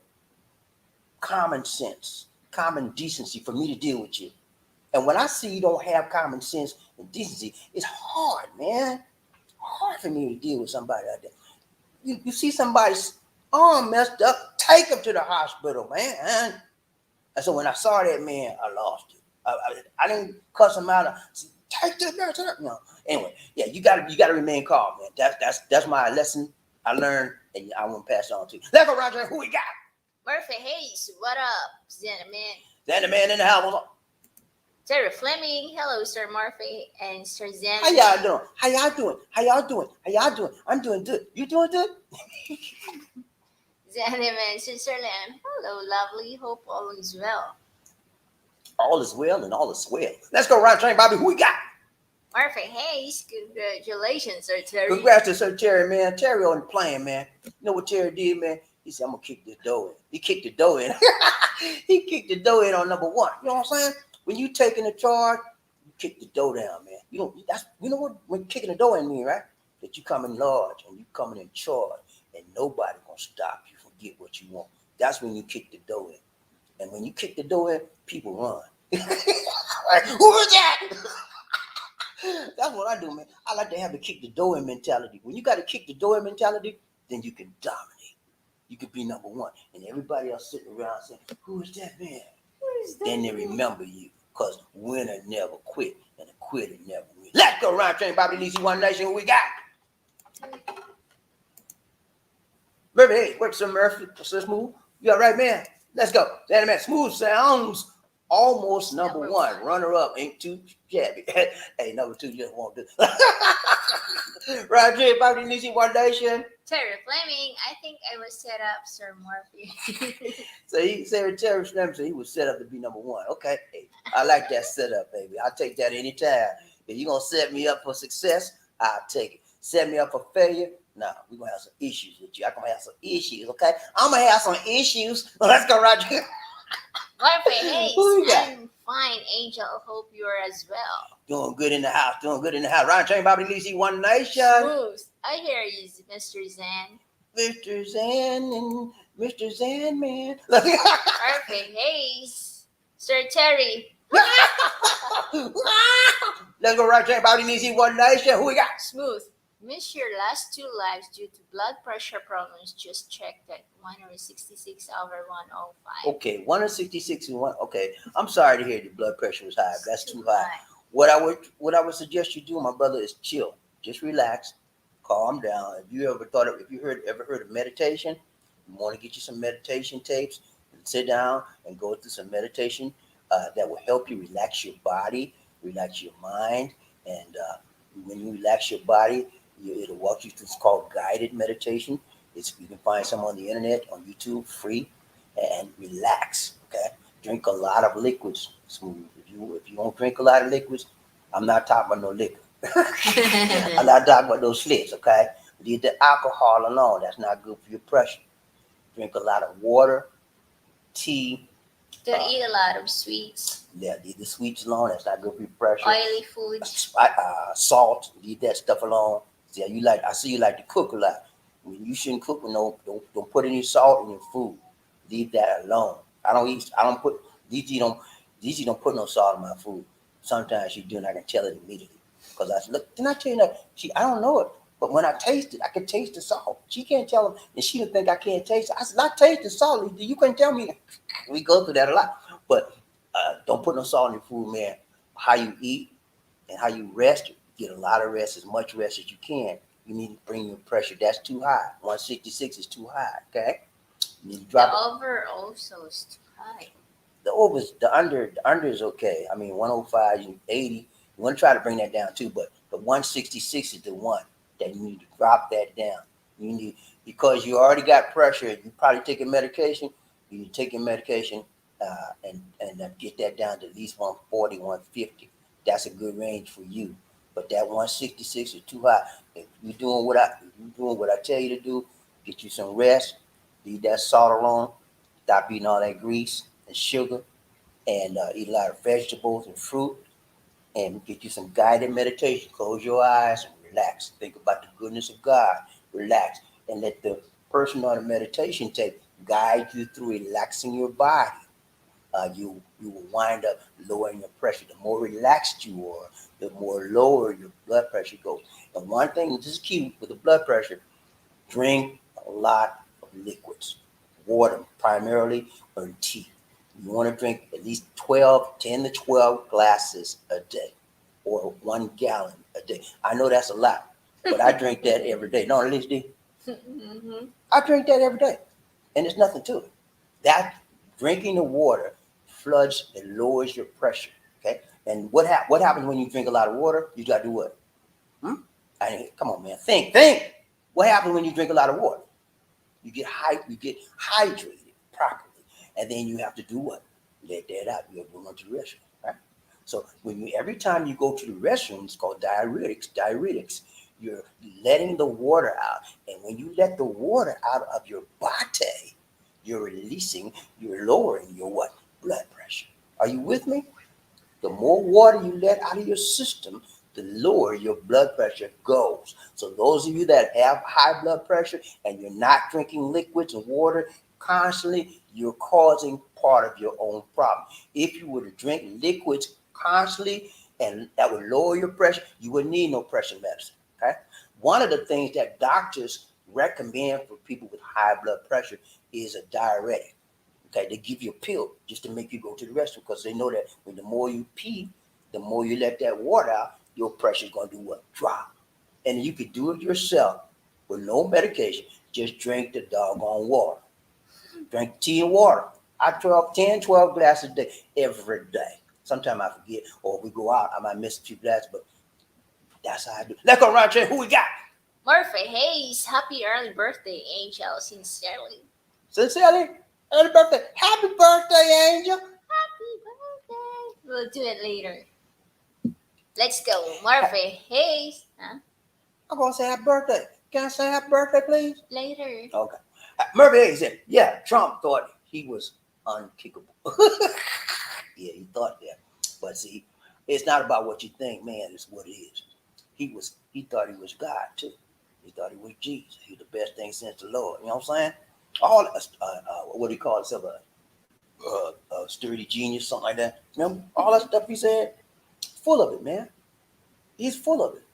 Common sense, common decency for me to deal with you. And when I see you don't have common sense and decency, it's hard, man. Hard for me to deal with somebody like that. You see somebody's arm messed up, take them to the hospital, man. And so when I saw that, man, I lost it. I didn't cuss him out. Take the nurse. No. Anyway, yeah, you gotta remain calm, man. That's my lesson I learned, and I want to pass it on to you. Let's go, Roger. Who we got?
Murphy Hayes. What up, Xander Man?
Xander Man in the house. What's up?
Terry Fleming. Hello, Sir Murphy and Sir Xander.
How y'all doing? I'm doing good. You doing good?
Xander Man, sincerely am. Hello, lovely. Hope all is well.
All is well and all is swell. Let's go ride train, BobbieD. Who we got?
Murphy Hayes. Congratulations, Sir Terry.
Congrats to Sir Terry, man. Terry on the plane, man. You know what Terry did, man? He said, I'm going to kick this dough in. He kicked the dough in. He kicked the dough in on number one. You know what I'm saying? When you taking the charge, you kick the dough down, man. You know what when kicking the dough in mean, right? That you coming large and you coming in charge and nobody going to stop you from get what you want. That's when you kick the dough in. And when you kick the door in, people run. Like, who is that? That's what I do, man. I like to have the kick the door in mentality. When you got to kick the door in mentality, then you can dominate. You can be number one. And everybody else sitting around saying, who is that man? Then they remember you. Because winner never quit and a quitter never win. Let's go round train, BobbieD. Let's see one nation. Who we got? Murphy, hey, what's up, Murphy? Let's move. You all right, man? Let's go. Man, smooth sounds almost number
Number
one.
one.
Runner up ain't too shabby. Hey, number two just won't do. Roger, Bobby Nisi, One Nation.
Terry Fleming, I think I was set up, Sir Murphy.
So he said Terry Slim, so he was set up to be number one. Okay, hey, I like that setup, baby. I'll take that anytime. If you're gonna set me up for success, I'll take it. Set me up for failure, nah, we're gonna have some issues with you. I'm gonna have some issues, okay? I'm gonna have some issues. Let's go, Roger.
Murphy Hayes,
Who you got?
I'm fine, Angel. Hope you're as well.
Doing good in the house, doing good in the house. Ryan Train, Bobby Lisi, One Nation.
Smooth. I hear you, Mr. Zen.
Mr. Zen and Mr. Zen, man.
Murphy Hayes. Sir Terry.
Let's go, Ryan Train, Bobby Lisi, One Nation. Who we got?
Smooth. Missed your last two lives due to blood pressure problems. Just checked at 166/105.
Okay, 166 and one. Okay, I'm sorry to hear your blood pressure was high. That's too high. What I would suggest you do, my brother, is chill. Just relax, calm down. If you ever heard of meditation, you want to get you some meditation tapes, and sit down and go through some meditation that will help you relax your body, relax your mind, and when you relax your body, it'll walk you through. It's called guided meditation. You can find some on the internet, on YouTube, free, and relax. Okay, drink a lot of liquids. Smooth. If you don't drink a lot of liquids, I'm not talking about no liquor. I'm not talking about those slips. Okay, leave the alcohol alone. That's not good for your pressure. Drink a lot of water, tea.
Don't eat a lot of sweets.
Yeah, leave the sweets alone. That's not good for your pressure.
Oily foods.
Salt. Leave that stuff alone. See, I see you like to cook a lot. When you shouldn't cook with don't put any salt in your food. Leave that alone. I don't put DG don't put no salt in my food. Sometimes she do, and I can tell it immediately. Because I said, look, didn't I tell you that? I don't know it. But when I taste it, I can taste the salt. She can't tell him, and she didn't think I can't taste it. I said, I taste the salt. You couldn't tell me. We go through that a lot. But don't put no salt in your food, man. How you eat and how you rest, get a lot of rest, as much rest as you can. You need to bring your pressure. That's too high. 166 is too high, okay? You need to drop
The
it.
over also is too high.
The under is okay. I mean, 105, 80. You want to try to bring that down too, but the 166 is the one that you need to drop that down. You need, because you already got pressure. You probably taking medication. You need to take your medication and get that down to at least 140, 150. That's a good range for you. But that 166 is too high. If you're doing what I tell you to do, get you some rest, leave that salt alone, stop eating all that grease and sugar, and eat a lot of vegetables and fruit, and get you some guided meditation. Close your eyes and relax. Think about the goodness of God. Relax, and let the person on the meditation tape guide you through relaxing your body. You will wind up lowering your pressure. The more relaxed you are, the more lower your blood pressure goes. And one thing, this is key with the blood pressure: drink a lot of liquids, water primarily, or tea. You want to drink at least 10 to 12 glasses a day, or 1 gallon a day. I know that's a lot, but I drink that every day. No, at least
Mm-hmm.
I drink that every day, and there's nothing to it. That drinking the water floods and lowers your pressure. Okay, and what happens when you drink a lot of water? You got to do what? Come on, man. Think. What happens when you drink a lot of water? You get hydrated properly, and then you have to do what? Let that out. You have to run to the restroom, right? So every time you go to the restroom, it's called diuretics. You're letting the water out, and when you let the water out of your body, you're lowering your what? Blood pressure. Are you with me? The more water you let out of your system, the lower your blood pressure goes. So those of you that have high blood pressure and you're not drinking liquids and water constantly, you're causing part of your own problem. If you were to drink liquids constantly and that would lower your pressure, you wouldn't need no pressure medicine. Okay. One of the things that doctors recommend for people with high blood pressure is a diuretic. Okay, they give you a pill just to make you go to the restroom because they know that when the more you pee, the more you let that water out, your pressure is going to do what? Drop. And you could do it yourself with no medication. Just drink the doggone water. Drink tea and water. I 12 glasses a day every day. Sometimes I forget, or if we go out, I might miss a few glasses, but that's how I do. Let's go, Roger. Who we got?
Murphy Hayes, happy early birthday, Angel, sincerely.
Sincerely, early birthday. Happy birthday, Angel.
Happy birthday. We'll do it later. Let's go, Murphy Hayes. Huh?
I'm going to say happy birthday. Can I say happy birthday, please?
Later.
Okay. Murphy Hayes said, yeah, Trump thought he was unkickable. Yeah, he thought that. But see, it's not about what you think, man. It's what it is. He thought he was God, too. He thought he was Jesus. He was the best thing since the Lord. You know what I'm saying? All, what do you call himself? A sturdy genius, something like that. You know, all that stuff he said, full of it, man. He's full of it.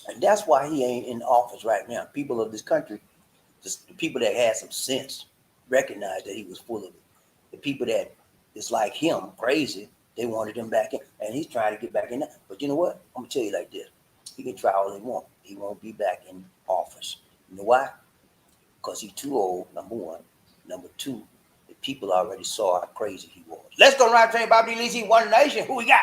And that's why he ain't in office right now. People of this country, just the people that had some sense, recognize that he was full of it. The people that is like him, crazy, they wanted him back in. And he's trying to get back in there. But you know what? I'm going to tell you like this. He can try all he wants. He won't be back in office. You know why? Because he's too old, number one. Number two, the people already saw how crazy he was. Let's go ride train, BobbieD, Lizzie, One Nation. Who we got?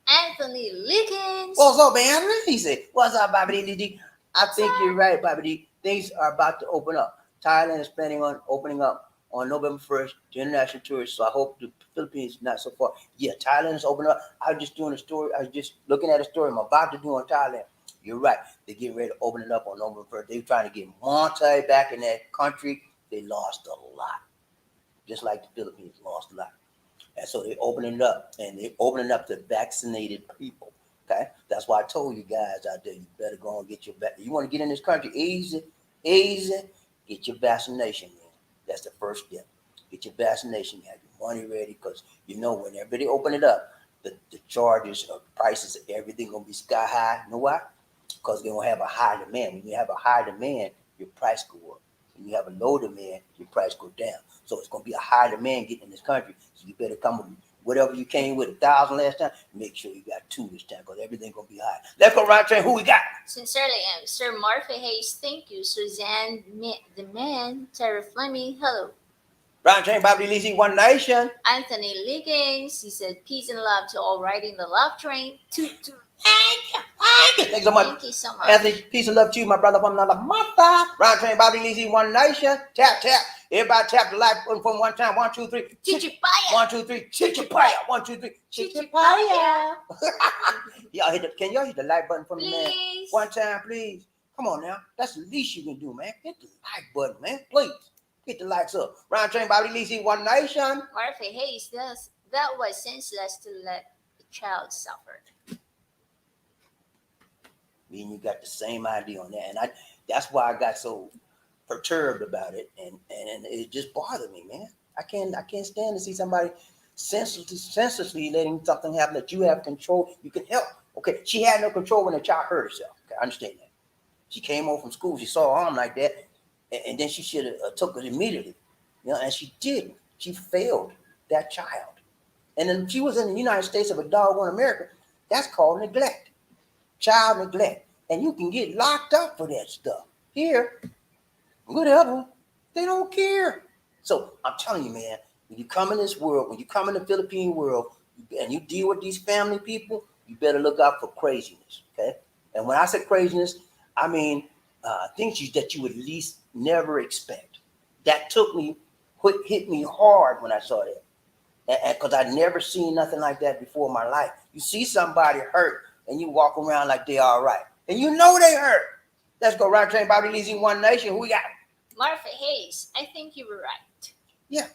Anthony Lickens.
What's up, man? He said, what's up, BobbieD, Lizzie? I think you're right, BobbieD. Things are about to open up. Thailand is planning on opening up on November 1st to international tourists. So I hope the Philippines is not so far. Yeah, Thailand is opening up. I was just doing a story. I was just looking at a story I'm about to do on Thailand. You're right. They're getting ready to open it up on November 1st. They're trying to get Monte back in that country. They lost a lot. Just like the Philippines lost a lot. And so they're opening it up. And they're opening it up to vaccinated people. Okay? That's why I told you guys out there, you better go and get your vaccine. You want to get in this country easy, get your vaccination, man. That's the first step. Get your vaccination. You have your money ready because you know whenever they open it up, the charges or prices of everything going to be sky high. You know why? Because they're going to have a high demand. When you have a high demand, your price go up. When you have a low demand, your price go down. So it's going to be a high demand getting in this country. So you better come with whatever you came with 1,000 last time. Make sure you got 2 this time because everything's going to be high. Let's go right train. Who we got?
Sincerely, Sir Murphy Hayes. Thank you. Suzanne, the man. Terry Fleming. Hello.
Right train, BobbieD, Lizzie, One Nation.
Anthony Liggins. He said, peace and love to all riding the love train. Toot, toot.
Thanks so much.
Thank you so much.
Anthony, peace and love to you, my brother, from another mother. Right train, BobbieD, Lizzie, One Nation. Tap, tap. Everybody tap the like button from one time. 1, 2, 3.
Chichipaya.
1, 2, 3. Chichipaya. 1, 2, 3.
Chichipaya.
Y'all can y'all hit the like button for me, man?
Please.
One time, please. Come on now. That's the least you can do, man. Hit the like button, man. Please. Get the likes up. Round train, BobbieD, Lizzie, One Nation.
Murphy Hayes, that was senseless to let the child suffer.
Me and you got the same idea on that. And that's why I got so perturbed about it. And it just bothered me, man. I can't stand to see somebody senselessly letting something happen that you have control. You can help. Okay, she had no control when the child hurt herself. Okay, I understand that. She came home from school, she saw her arm like that, and then she should have took it immediately. You know, and she didn't. She failed that child. And then she was in the United States of a doggone America. That's called neglect. Child neglect. And you can get locked up for that stuff. Here, whatever, they don't care. So I'm telling you, man, when you come in this world, when you come in the Philippine world, and you deal with these family people, you better look out for craziness, okay? And when I say craziness, I mean things that you would least never expect. That hit me hard when I saw that. And because I'd never seen nothing like that before in my life. You see somebody hurt, and you walk around like they all right. And you know they hurt. Let's go right train, BobbieD, Lizzie, One Nation. Who we got?
Murphy Hayes, I think you were right.
Yeah,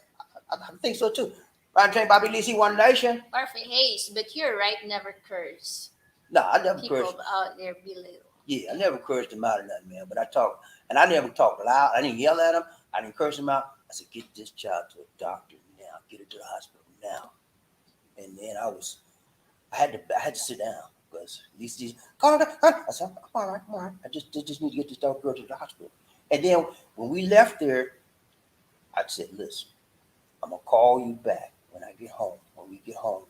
I think so too. Right train, BobbieD, Lizzie, One Nation.
Murphy Hayes, but you're right, never curse.
No, I never
People
cursed.
out there belittle.
Yeah, I never cursed him out or nothing, man. But I talk, and I never talked loud. I didn't yell at him. I didn't curse him out. I said, get this child to a doctor now. Get her to the hospital now. And then I had to sit down because these call her. I said, I'm all right, I just need to get this girl to the hospital. And then when we left there, I said, listen, I'm gonna call you back when I get home. When we get home,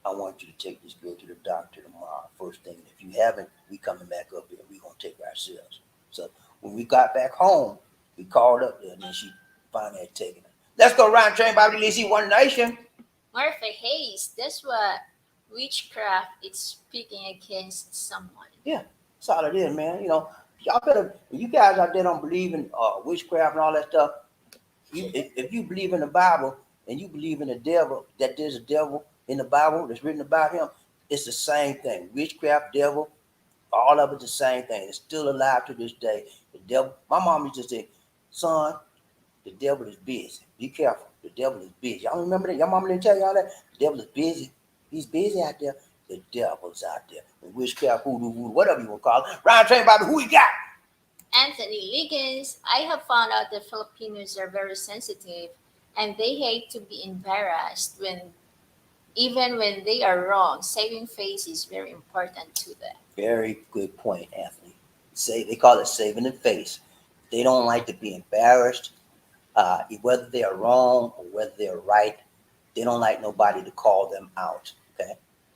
I want you to take this girl to the doctor tomorrow, first thing. If you haven't, we coming back up here. We're gonna take her ourselves. So when we got back home, we called up there, and then she finally had taken her. Let's go round train Bobby Lizzie One Nation.
Murphy Hayes, that's what witchcraft is speaking against someone.
Yeah, that's all it is, man. Y'all better. You guys out there don't believe in witchcraft and all that stuff. If you believe in the Bible and you believe in the devil, that there's a devil in the Bible that's written about him, it's the same thing. Witchcraft, devil, all of it's the same thing. It's still alive to this day. The devil. My mom used to say, "Son, the devil is busy. Be careful. The devil is busy." Y'all remember that? Your mama didn't tell y'all that? The devil is busy. He's busy out there. The devil's out there. And witchcraft, voodoo, whatever you want to call it. Round train Bobby, who we got?
Anthony Liggins, I have found out that Filipinos are very sensitive and they hate to be embarrassed even when they are wrong. Saving face is very important to them.
Very good point, Anthony. They call it saving the face. They don't like to be embarrassed, whether they are wrong or whether they're right. They don't like nobody to call them out. Okay,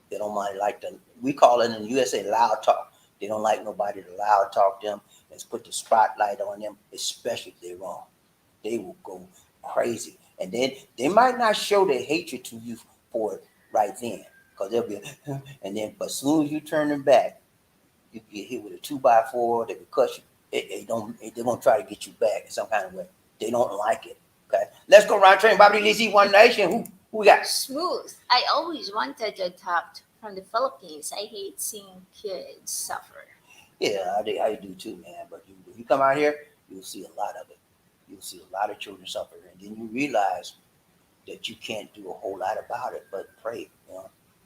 they don't mind like the we call it in the USA loud talk. They don't like nobody to loud talk them and put the spotlight on them, especially if they're wrong. They will go crazy, and then they might not show their hatred to you for it right then, because they'll be, and then but as soon as you turn them back, you get hit with a 2x4. They will cut you. They're gonna try to get you back in some kind of way. They don't like it. Okay, let's go round train Bobby Lizzie One Nation. Who we got?
Smooth. I always wanted to adopt from the Philippines. I hate seeing kids suffer.
Yeah, I do too, man. But you come out here, you'll see a lot of it. You'll see a lot of children suffer, and then you realize that you can't do a whole lot about it, but pray.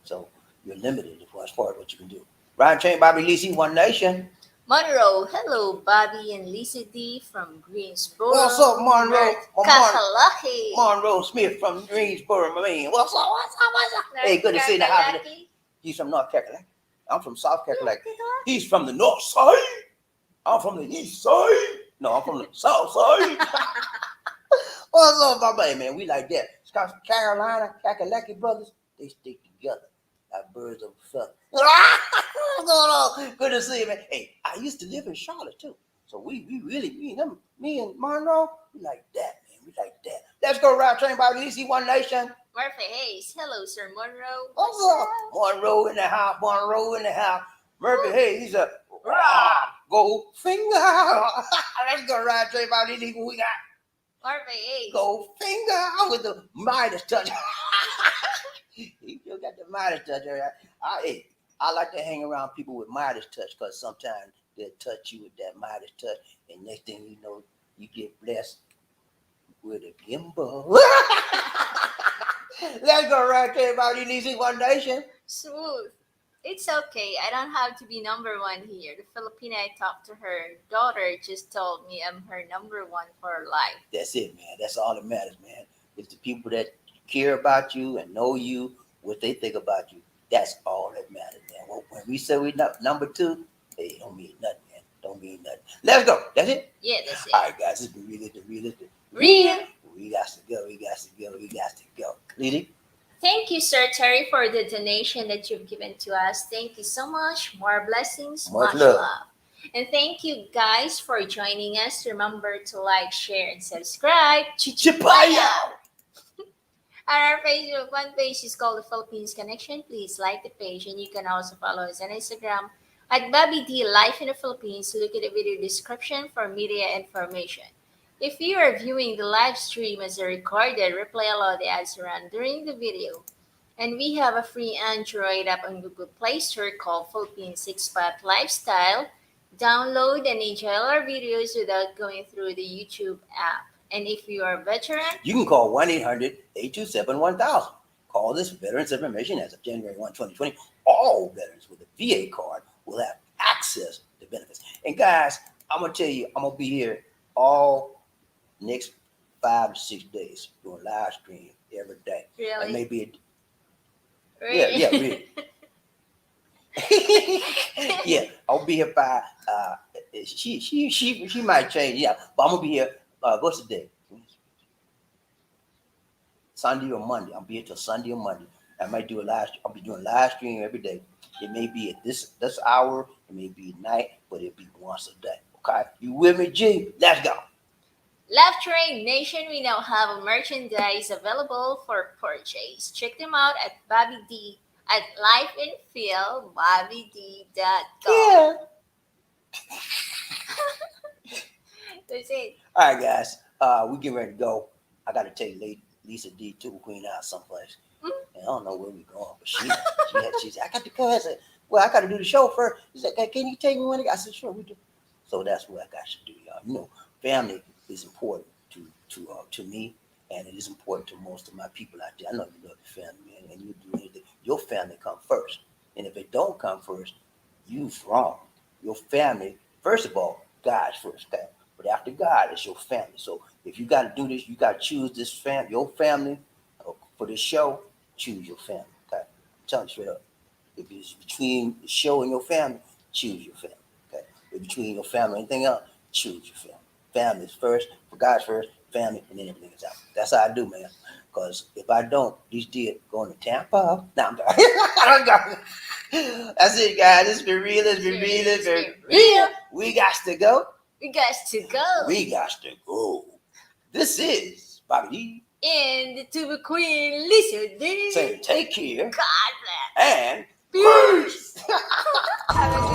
So you're limited as far as what you can do. Round train Bobby Lizzie One Nation.
Monroe, hello, Bobby and Lisa D from Greensboro.
What's up, Monroe?
Kakalaki.
Monroe Smith from Greensboro, man. What's up? Hey, good to see you in the house. He's from North Carolina. I'm from South Carolina. He's from the north side. I'm from the east side. No, I'm from the south side. What's up, my buddy, man? We like that. South Carolina, Kakalaki brothers, they stick together like birds of a feather. What's going on? Good to see you, man. Hey, I used to live in Charlotte, too. So we really, me and Monroe, we like that, man. We like that. Let's go round train by Lizzie One Nation.
Murphy Hayes. Hello, Sir Monroe.
What's up? Monroe in the house. Monroe in the house. Murphy Hayes, he's a go finger. Let's go round train by Lizzie. Who we got?
Murphy Hayes.
Go finger with the Midas touch. You still got the Midas touch. I like to hang around people with Midas touch because sometimes they'll touch you with that Midas touch, and next thing you know, you get blessed with a gimbal. Let's go right there about Lizzie One Nation.
Smooth. It's okay. I don't have to be number one here. The Filipina I talked to, her daughter just told me I'm her number one for life.
That's it, man. That's all that matters, man. It's the people that care about you and know you, what they think about you. That's all that matters, man. When we say we're not number two, hey, don't mean nothing, man. Don't mean nothing. Let's go. That's it?
Yeah, that's it.
All right, guys. This is the real. We got to go. Lady?
Thank you, Sir Terry, for the donation that you've given to us. Thank you so much. More blessings, much love. And thank you guys for joining us. Remember to like, share, and subscribe.
Chipaya!
Our Facebook fan page is called The Philippines Connection. Please like the page, and you can also follow us on Instagram at BobbieD Life in the Philippines. Look at the video description for media information. If you are viewing the live stream as a recorded, replay allow the ads run during the video. And we have a free Android app on Google Play Store called Philippines Expat Lifestyle. Download and enjoy our videos without going through the YouTube app. And if you are a veteran,
you can call 1-800-827-1000. Call this veterans information as of January 1, 2020. All veterans with a VA card will have access to benefits. And guys, I'm going to tell you, I'm going to be here all next 5 to 6 days doing live stream every day.
Really?
And maybe
really?
Yeah, really. Yeah, I'll be here by she might change, yeah, but I'm gonna be here. What's the day? Sunday or Monday. I'll be here till Sunday or Monday. I might do I'll be doing live stream every day. It may be at this hour, it may be at night, but it'll be once a day. Okay, you with me, G? Let's go.
Love Train Nation, we now have a merchandise available for purchase. Check them out at BobbieD at lifeandfeelbobbied.com.
Yeah.
That's it.
All right, guys. We get ready to go. I got to take Lisa D to Queen out someplace.
Mm.
And I don't know where we're going, but she said, I got to go. I said, well, I got to do the show first. She said, can you take me when I said, sure, we do. So that's what I got to do, y'all. You know, family is important to me, and it is important to most of my people out there. I know you love your family, man, and you do anything. Your family come first. And if it don't come first, you's wrong. Your family, first of all, God's first family. But after God, it's your family. So if you got to do this, you got to choose this your family for this show. Choose your family. Okay, I'm telling you straight up. If it's between the show and your family, choose your family. Okay, if between your family and anything else, choose your family. Family is first, for God's first, family, and then everything is out. That's how I do, man. Because if I don't, these did going to Tampa. Nah, I'm sorry. I don't go. That's it, guys. It's been real. It's been real. It's been real. We got to go.
We got to go.
We got to go. This is BobbieD.
And the Tuba Queen, Lisa D.
Say take care.
God bless.
And peace.
Have a